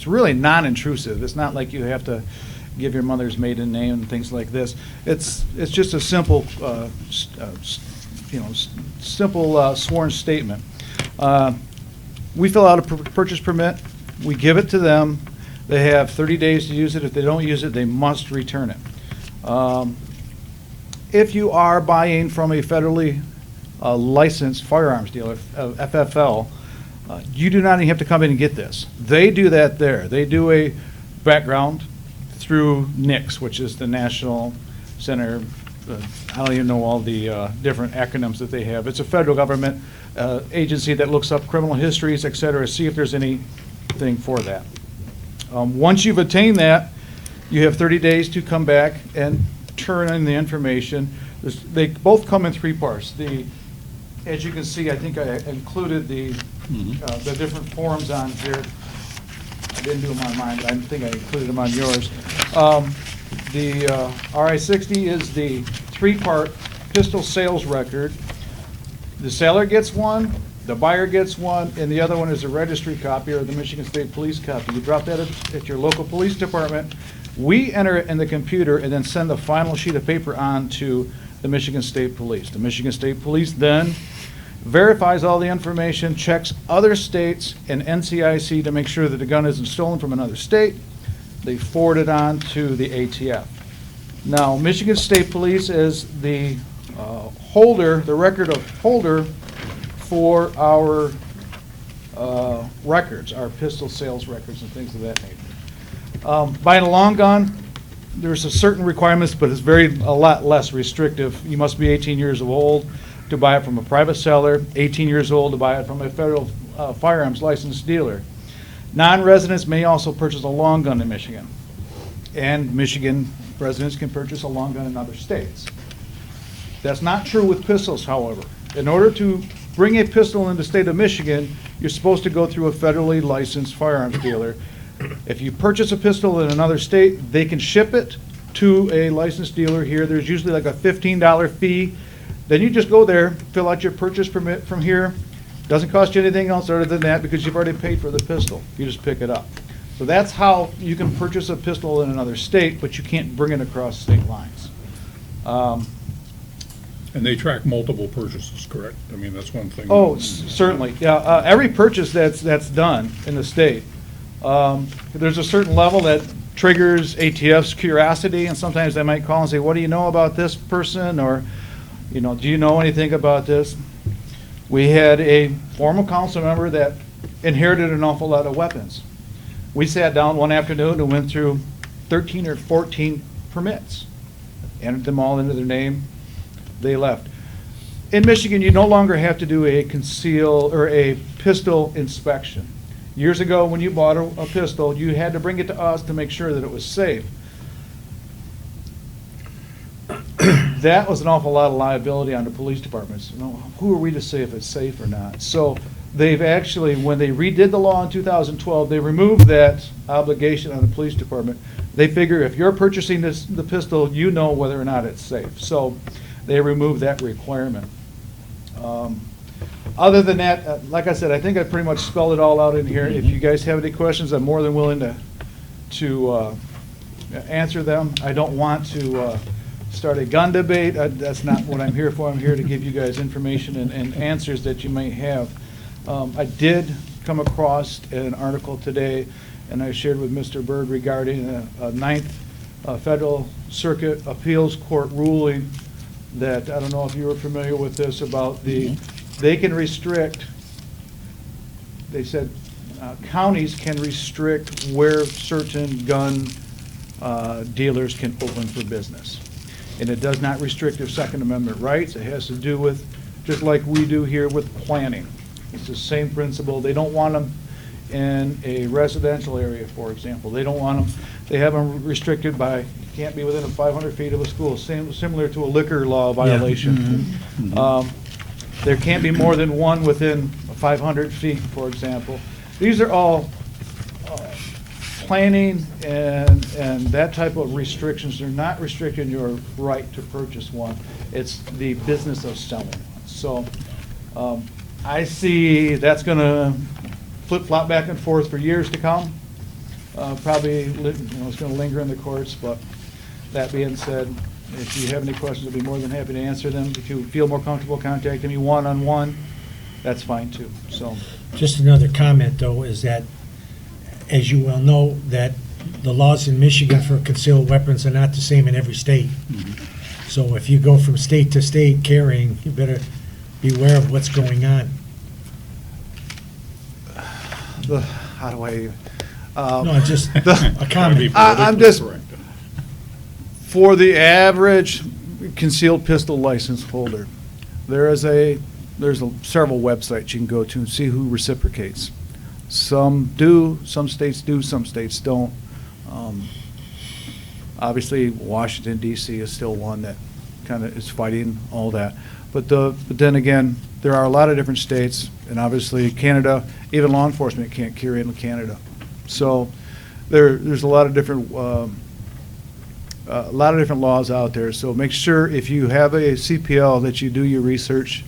really non-intrusive. It's not like you have to give your mother's maiden name and things like this. It's just a simple, simple sworn statement. We fill out a purchase permit. We give it to them. They have 30 days to use it. If they don't use it, they must return it. If you are buying from a federally licensed firearms dealer, FFL, you do not even have to come in and get this. They do that there. They do a background through NICS, which is the National Center. I don't even know all the different acronyms that they have. It's a federal government agency that looks up criminal histories, et cetera, see if there's anything for that. Once you've attained that, you have 30 days to come back and turn in the information. They both come in three parts. As you can see, I think I included the different forms on here. I didn't do them on mine, but I think I included them on yours. The RI-60 is the three-part pistol sales record. The seller gets one, the buyer gets one, and the other one is a registry copy or the Michigan State Police copy. You drop that at your local police department. We enter it in the computer and then send the final sheet of paper on to the Michigan State Police. The Michigan State Police then verifies all the information, checks other states and NCIC to make sure that the gun isn't stolen from another state. They forward it on to the ATF. Now, Michigan State Police is the holder, the record of holder for our records, our pistol sales records and things of that nature. Buying a long gun, there's a certain requirements, but it's a lot less restrictive. You must be 18 years old to buy it from a private seller, 18 years old to buy it from a federal firearms licensed dealer. Non-residents may also purchase a long gun in Michigan, and Michigan residents can purchase a long gun in other states. That's not true with pistols, however. In order to bring a pistol in the state of Michigan, you're supposed to go through a federally licensed firearms dealer. If you purchase a pistol in another state, they can ship it to a licensed dealer here. There's usually like a $15 fee. Then you just go there, fill out your purchase permit from here. Doesn't cost you anything else other than that because you've already paid for the pistol. You just pick it up. So that's how you can purchase a pistol in another state, but you can't bring it across state lines. And they track multiple purchases, correct? I mean, that's one thing. Oh, certainly, yeah. Every purchase that's done in the state, there's a certain level that triggers ATF's curiosity, and sometimes they might call and say, what do you know about this person? Or, do you know anything about this? We had a former council member that inherited an awful lot of weapons. We sat down one afternoon and went through 13 or 14 permits, entered them all into their name. They left. In Michigan, you no longer have to do a pistol inspection. Years ago, when you bought a pistol, you had to bring it to us to make sure that it was safe. That was an awful lot of liability on the police departments. Who are we to say if it's safe or not? So they've actually, when they redid the law in 2012, they removed that obligation on the police department. They figure if you're purchasing the pistol, you know whether or not it's safe. So they removed that requirement. Other than that, like I said, I think I pretty much spelled it all out in here. If you guys have any questions, I'm more than willing to answer them. I don't want to start a gun debate. That's not what I'm here for. I'm here to give you guys information and answers that you may have. I did come across an article today, and I shared with Mr. Berg regarding a Ninth Federal Circuit Appeals Court ruling that, I don't know if you were familiar with this, about they can restrict, they said counties can restrict where certain gun dealers can open for business. And it does not restrict their Second Amendment rights. It has to do with, just like we do here with planning. It's the same principle. They don't want them in a residential area, for example. They don't want them, they have them restricted by, you can't be within 500 feet of a school, similar to a liquor law violation. There can't be more than one within 500 feet, for example. These are all planning and that type of restrictions. They're not restricting your right to purchase one. It's the business of selling one. So I see that's going to flip-flop back and forth for years to come. Probably, it's going to linger in the courts, but that being said, if you have any questions, I'll be more than happy to answer them. If you feel more comfortable contacting me one-on-one, that's fine too. So, Just another comment, though, is that, as you well know, that the laws in Michigan for concealed weapons are not the same in every state. So if you go from state to state carrying, you better beware of what's going on. how do I? No, just a comment. I'm just, for the average concealed pistol license holder, there's several websites you can go to and see who reciprocates. Some do, some states do, some states don't. Obviously, Washington, D.C. is still one that kind of is fighting all that. But then again, there are a lot of different states, and obviously Canada, even law enforcement can't carry in Canada. So there's a lot of different laws out there. So make sure if you have a CPL that you do your research,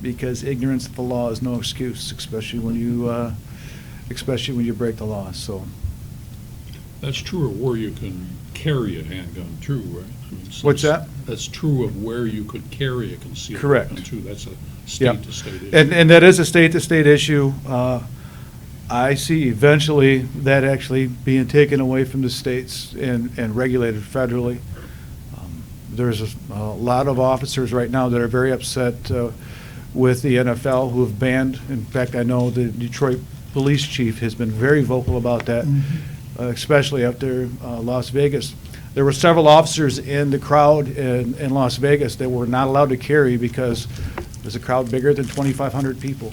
because ignorance of the law is no excuse, especially when you break the law. So That's true of where you can carry a handgun too, right? I mean, What's that? That's true of where you could carry a concealed Correct. weapon too. That's a Yep. state-to-state issue. And that is a state-to-state issue. I see eventually that actually being taken away from the states and regulated federally. There's a lot of officers right now that are very upset with the NFL who have banned, in fact, I know the Detroit police chief has been very vocal about that, especially after Las Vegas. There were several officers in the crowd in Las Vegas that were not allowed to carry because there's a crowd bigger than 2,500 people.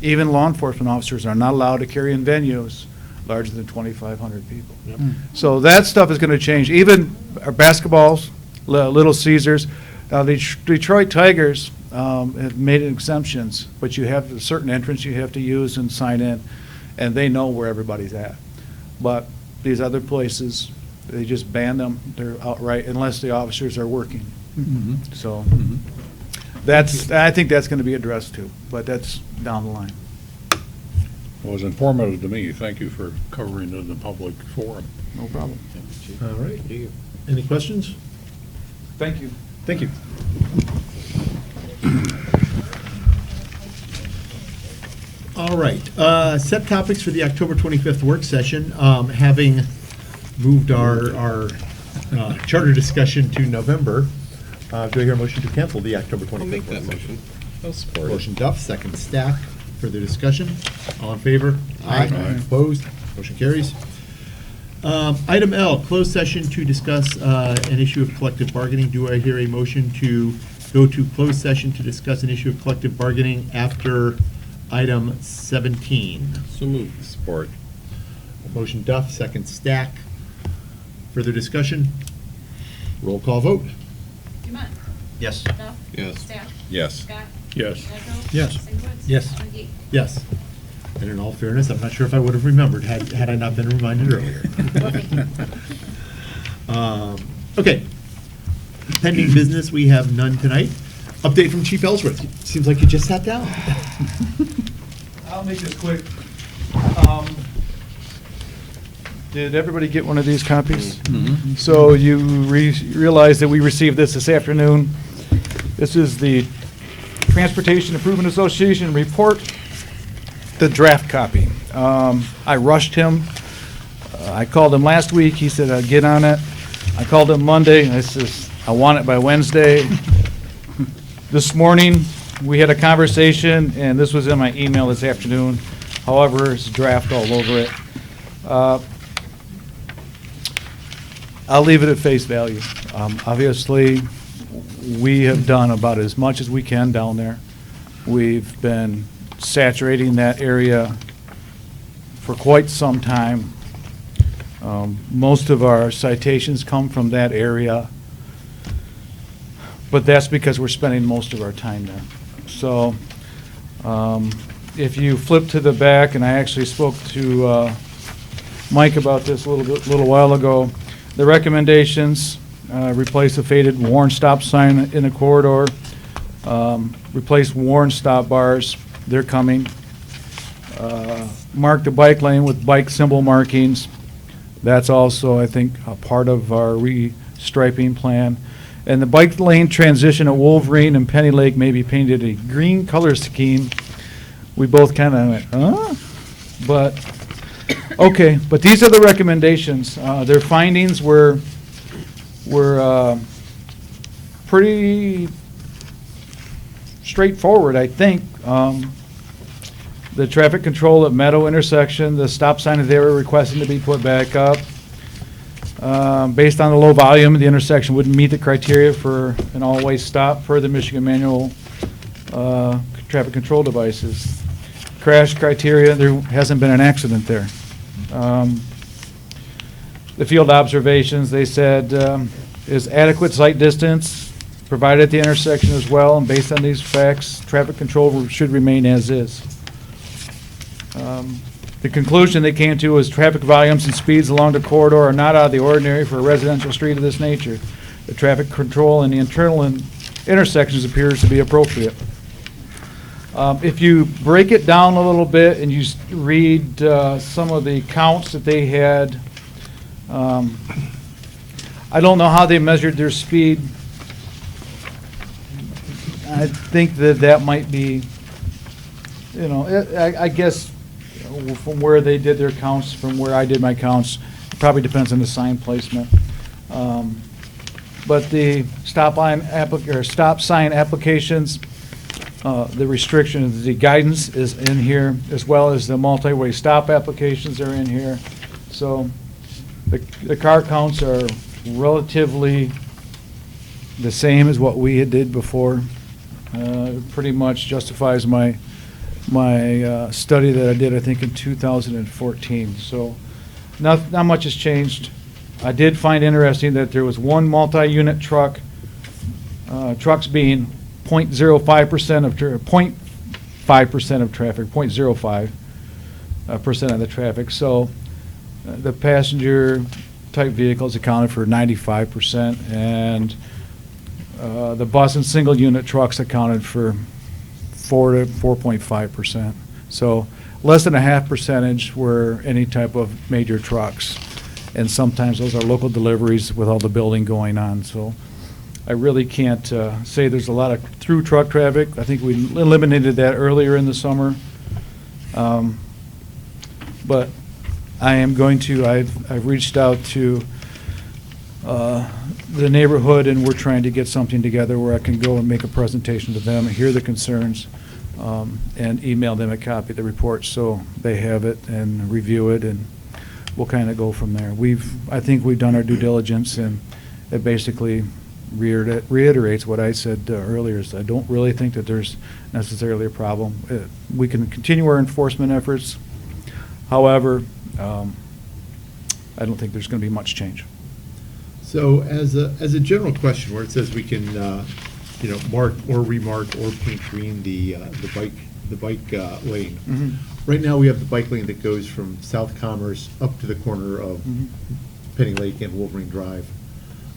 Even law enforcement officers are not allowed to carry in venues larger than 2,500 people. So that stuff is going to change. Even our basketballs, Little Caesars, the Detroit Tigers have made exemptions, but you have a certain entrance you have to use and sign in, and they know where everybody's at. But these other places, they just ban them. They're outright, unless the officers are working. So I think that's going to be addressed too, but that's down the line. Well, it was informative to me. Thank you for covering it in the public forum. No problem. All right. Any questions? Thank you. Thank you. All right, set topics for the October 25th work session. Having moved our charter discussion to November, do I hear a motion to cancel the October 25th? I'll make that work session? motion. I'll support it. Motion Duff, second Stack. Further discussion? All in favor? Aye. Opposed? Motion carries. Item L, closed session to discuss an issue of collective bargaining. Do I hear a motion to go to closed session to discuss an issue of collective bargaining after item 17? So moved. Support. Motion Duff, second Stack. Further discussion? Roll call vote. Dumont. Yes. Duff. Yes. Stack. Yes. Scott. Yes. Medrow. Yes. Sinkowitz. Yes. McGee. Yes. And in all fairness, I'm not sure if I would have remembered had I not been reminded earlier. Okay. Pending business, we have none tonight. Update from Chief Ellsworth. Seems like you just sat down. I'll make this quick. Did everybody get one of these copies? So you realize that we received this afternoon. This is the Transportation Improvement Association report, the draft copy. I rushed him. I called him last week. He said, I'd get on it. I called him Monday. I says, I want it by Wednesday. This morning, we had a conversation, and this was in my email this afternoon. However, it's draft all over it. I'll leave it at face value. Obviously, we have done about as much as we can down there. We've been saturating that area for quite some time. Most of our citations come from that area, but that's because we're spending most of our time there. So if you flip to the back, and I actually spoke to Mike about this a little while ago, the recommendations, replace the faded worn stop sign in the corridor, replace worn stop bars, they're coming. Mark the bike lane with bike symbol markings. That's also, I think, a part of our restriping plan. And the bike lane transition at Wolverine and Penny Lake may be painted a green color scheme. We both kind of went, huh? But, okay, but these are the recommendations. Their findings were pretty straightforward, I think. The traffic control at Meadow intersection, the stop sign that they were requesting to be put back up. Based on the low volume, the intersection wouldn't meet the criteria for an all-way stop per the Michigan manual traffic control devices. Crash criteria, there hasn't been an accident there. The field observations, they said, is adequate sight distance provided at the intersection as well, and based on these facts, traffic control should remain as is. The conclusion they came to was traffic volumes and speeds along the corridor are not out of the ordinary for a residential street of this nature. The traffic control in the internal intersections appears to be appropriate. If you break it down a little bit and you read some of the counts that they had, I don't know how they measured their speed. I think that might be, you know, I guess from where they did their counts, from where I did my counts, it probably depends on the sign placement. But the stop sign applications, the restrictions, the guidance is in here, as well as the multi-way stop applications are in here. So the car counts are relatively the same as what we had did before. Pretty much justifies my study that I did, I think, in 2014. So not much has changed. I did find interesting that there was one multi-unit truck, trucks being 0.05% of, 0.5% of traffic, 0.05% of the traffic. So the passenger type vehicles accounted for 95%, and the bus and single unit trucks accounted for 4 to 4.5%. So less than a half percentage were any type of major trucks. And sometimes those are local deliveries with all the building going on. So I really can't say there's a lot of through truck traffic. I think we eliminated that earlier in the summer. But I am going to, I've reached out to the neighborhood, and we're trying to get something together where I can go and make a presentation to them, hear the concerns, and email them a copy of the report so they have it and review it, and we'll kind of go from there. I think we've done our due diligence, and it basically reiterates what I said earlier, is I don't really think that there's necessarily a problem. We can continue our enforcement efforts. However, I don't think there's going to be much change. So as a general question, where it says we can, mark or remark or paint green the bike lane. Mm-hmm. Right now, we have the bike lane that goes from South Commerce up to the corner of Mm-hmm. Penny Lake and Wolverine Drive.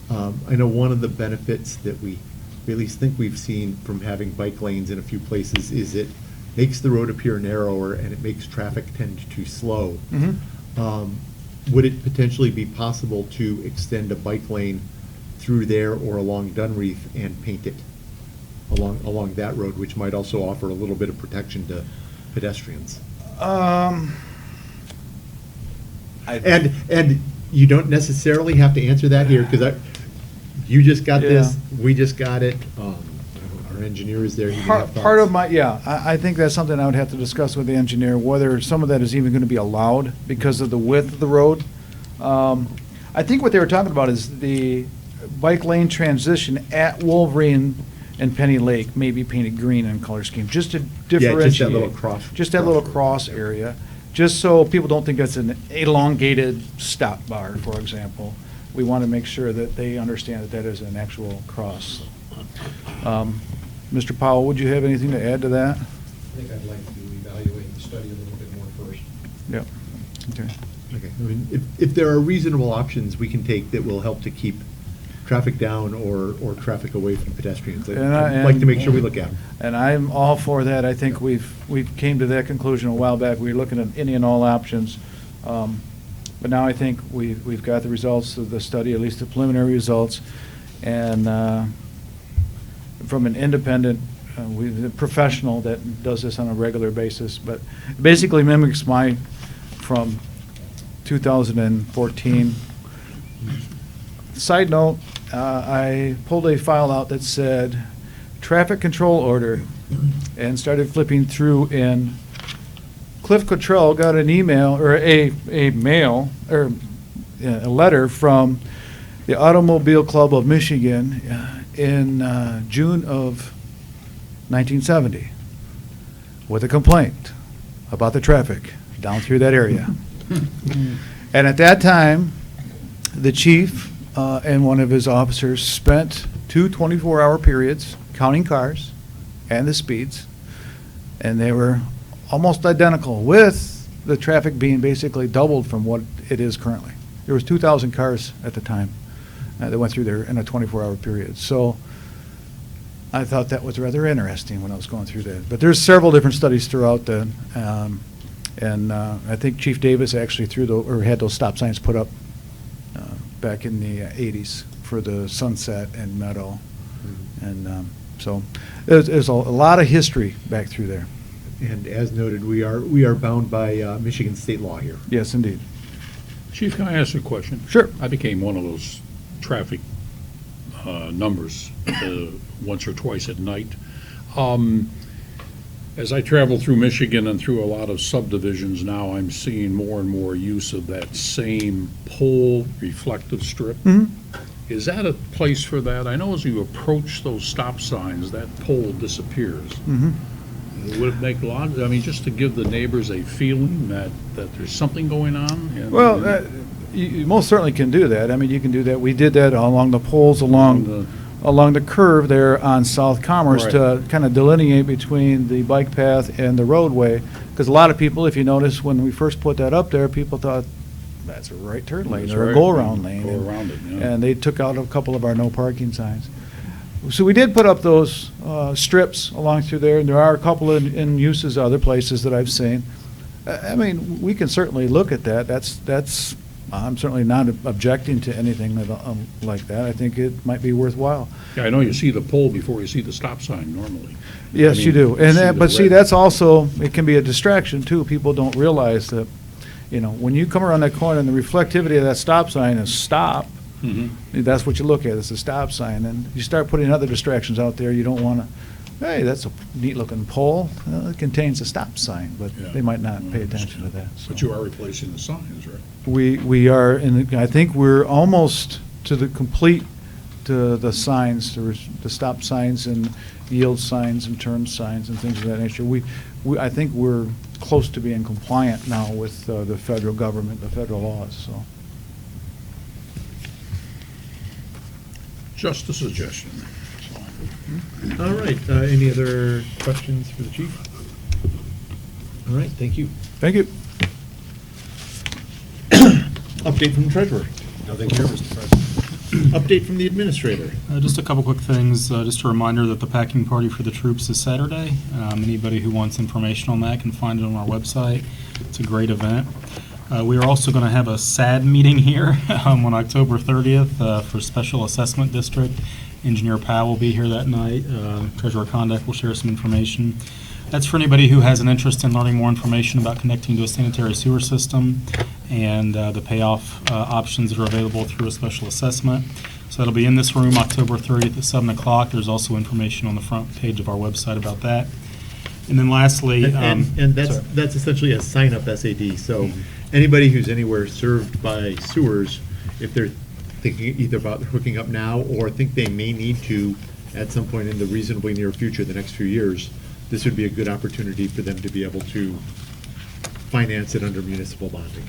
I know one of the benefits that we at least think we've seen from having bike lanes in a few places is it makes the road appear narrower and it makes traffic tend to slow. Mm-hmm. Would it potentially be possible to extend a bike lane through there or along Dunreath and paint it along that road, which might also offer a little bit of protection to pedestrians? And you don't necessarily have to answer that here, because you just got this, we just got it, our engineer is there. He may have Part of thoughts. I think that's something I would have to discuss with the engineer, whether some of that is even going to be allowed because of the width of the road. I think what they were talking about is the bike lane transition at Wolverine and Penny Lake may be painted green in color scheme, just to differentiate. just that little cross. Just that little cross area, just so people don't think it's an elongated stop bar, for example. We want to make sure that they understand that that is an actual cross. Mr. Powell, would you have anything to add to that? I think I'd like to evaluate the study a little bit more first. Yep. Okay. Okay, I mean, if there are reasonable options we can take that will help to keep traffic down or traffic away from pedestrians, I'd like to make sure we look at them. And I'm all for that. I think we've came to that conclusion a while back. We were looking at any and all options. But now I think we've got the results of the study, at least the preliminary results. And from an independent, a professional that does this on a regular basis, but basically mimics from 2014. Side note, I pulled a file out that said traffic control order and started flipping through, and Cliff Cottrell got an email or a mail or a letter from the Automobile Club of Michigan in June of 1970 with a complaint about the traffic down through that area. And at that time, the chief and one of his officers spent 2 24-hour periods counting cars and the speeds, and they were almost identical, with the traffic being basically doubled from what it is currently. There was 2,000 cars at the time that went through there in a 24-hour period. So I thought that was rather interesting when I was going through that. But there's several different studies throughout that, and I think Chief Davis actually had those stop signs put up back in the 80s for the Sunset and Meadow. And so there's a lot of history back through there. And as noted, we are bound by Michigan state law here. Yes, indeed. Chief, can I ask you a question? Sure. I became one of those traffic numbers once or twice at night. As I travel through Michigan and through a lot of subdivisions now, I'm seeing more and more use of that same pole reflective strip. Is that a place for that? I know as you approach those stop signs, that pole disappears. Would it make a lot, I mean, just to give the neighbors a feeling that there's something going on? and- Well, you most certainly can do that. I mean, you can do that. We did that along the poles along the curve there on South Commerce to kind of delineate between the bike path and the roadway. Because a lot of people, if you notice, when we first put that up there, people thought, that's a right turn lane That's or a right. go-around lane. Go And- around it, yeah. And they took out a couple of our no parking signs. So we did put up those strips along through there, and there are a couple in uses other places that I've seen. I mean, we can certainly look at that. That's I'm certainly not objecting to anything like that. I think it might be worthwhile. Yeah, I know you see the pole before you see the stop sign normally. Yes, I you mean, do. And see that, the but see, red- that's also, it can be a distraction too. People don't realize that, when you come around that corner and the reflectivity of that stop sign is stop, Mhm. that's what you look at, it's a stop sign. And you start putting other distractions out there, you don't want to, hey, that's a neat-looking pole. Well, it contains a stop sign, but Yeah. they might not pay attention to that. But so. you are replacing the signs, right? We are, I think we're almost to the complete, to the signs, the stop signs and yield signs and turn signs and things of that nature. I think we're close to being compliant now with the federal government, the federal laws, so. Just a suggestion. All right, any other questions for the chief? All right, thank you. Thank you. Update from the treasurer. Nothing here, Mr. President. Update from the administrator. Just a couple quick things. Just a reminder that the packing party for the troops is Saturday. Anybody who wants information on that can find it on our website. It's a great event. We are also going to have a SAD meeting here on October 30th for Special Assessment District. Engineer Powell will be here that night. Treasurer Conduct will share some information. That's for anybody who has an interest in learning more information about connecting to a sanitary sewer system and the payoff options that are available through a special assessment. So that'll be in this room October 30th at 7 o'clock. There's also information on the front page of our website about that. And then lastly, And sorry. that's essentially a sign-up SAD, so anybody who's anywhere served by sewers, if they're thinking either about hooking up now or think they may need to at some point in the reasonably near future, the next few years, this would be a good opportunity for them to be able to finance it under municipal bonding.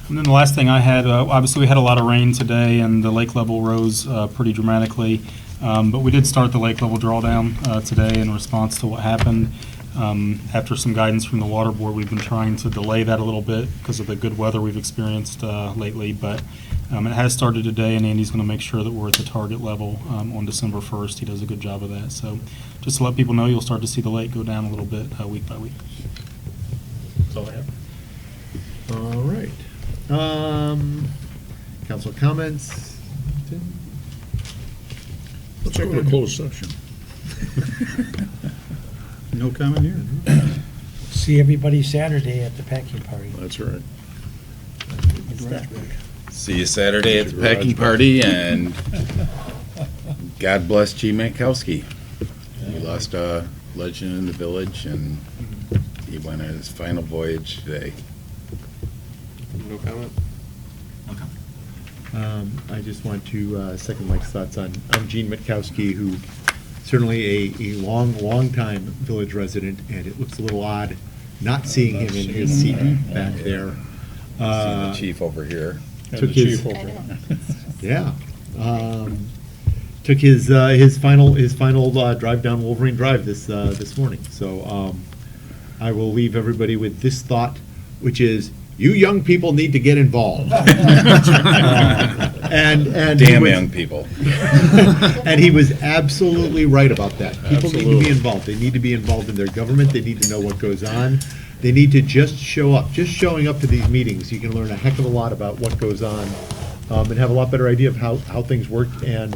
And then the last thing I had, obviously we had a lot of rain today and the lake level rose pretty dramatically. But we did start the lake level drawdown today in response to what happened. After some guidance from the water board, we've been trying to delay that a little bit because of the good weather we've experienced lately. But it has started today, and Andy's going to make sure that we're at the target level on December 1st. He does a good job of that. So just to let people know, you'll start to see the lake go down a little bit week by week. That's all I have. All right. Council comments? Tim? Let's go to closed session. No comment here. See everybody Saturday at the packing party. That's right. See you Saturday at the packing party, and God bless G. Mankowski. We lost a legend in the village, and he went on his final voyage today. No comment? I just want to second Mike's thoughts on Gene Mitkowski, who certainly a long time village resident, and it looks a little odd not seeing him in his seat back there. See the chief over here. And Took the his- chief over. Yeah. Took his final drive down Wolverine Drive this morning. So I will leave everybody with this thought, which is, you young people need to get involved. And he Damn was- young people. And he was absolutely right about that. People need to Absolutely. be involved. They need to be involved in their government. They need to know what goes on. They need to just show up. Just showing up to these meetings, you can learn a heck of a lot about what goes on, and have a lot better idea of how things work and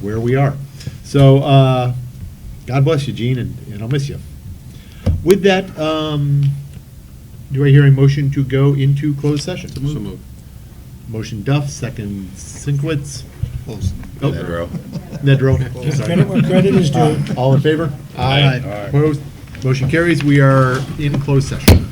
where we are. So, God bless you, Gene, and I'll miss you. With that, do I hear a motion to go into closed session? So moved. Motion Duff, second Sinkwitz. Oh, Nedrow. Nedrow. Sorry. Credit where credit is due. All in favor? Aye. Opposed? Motion carries. We are in closed session.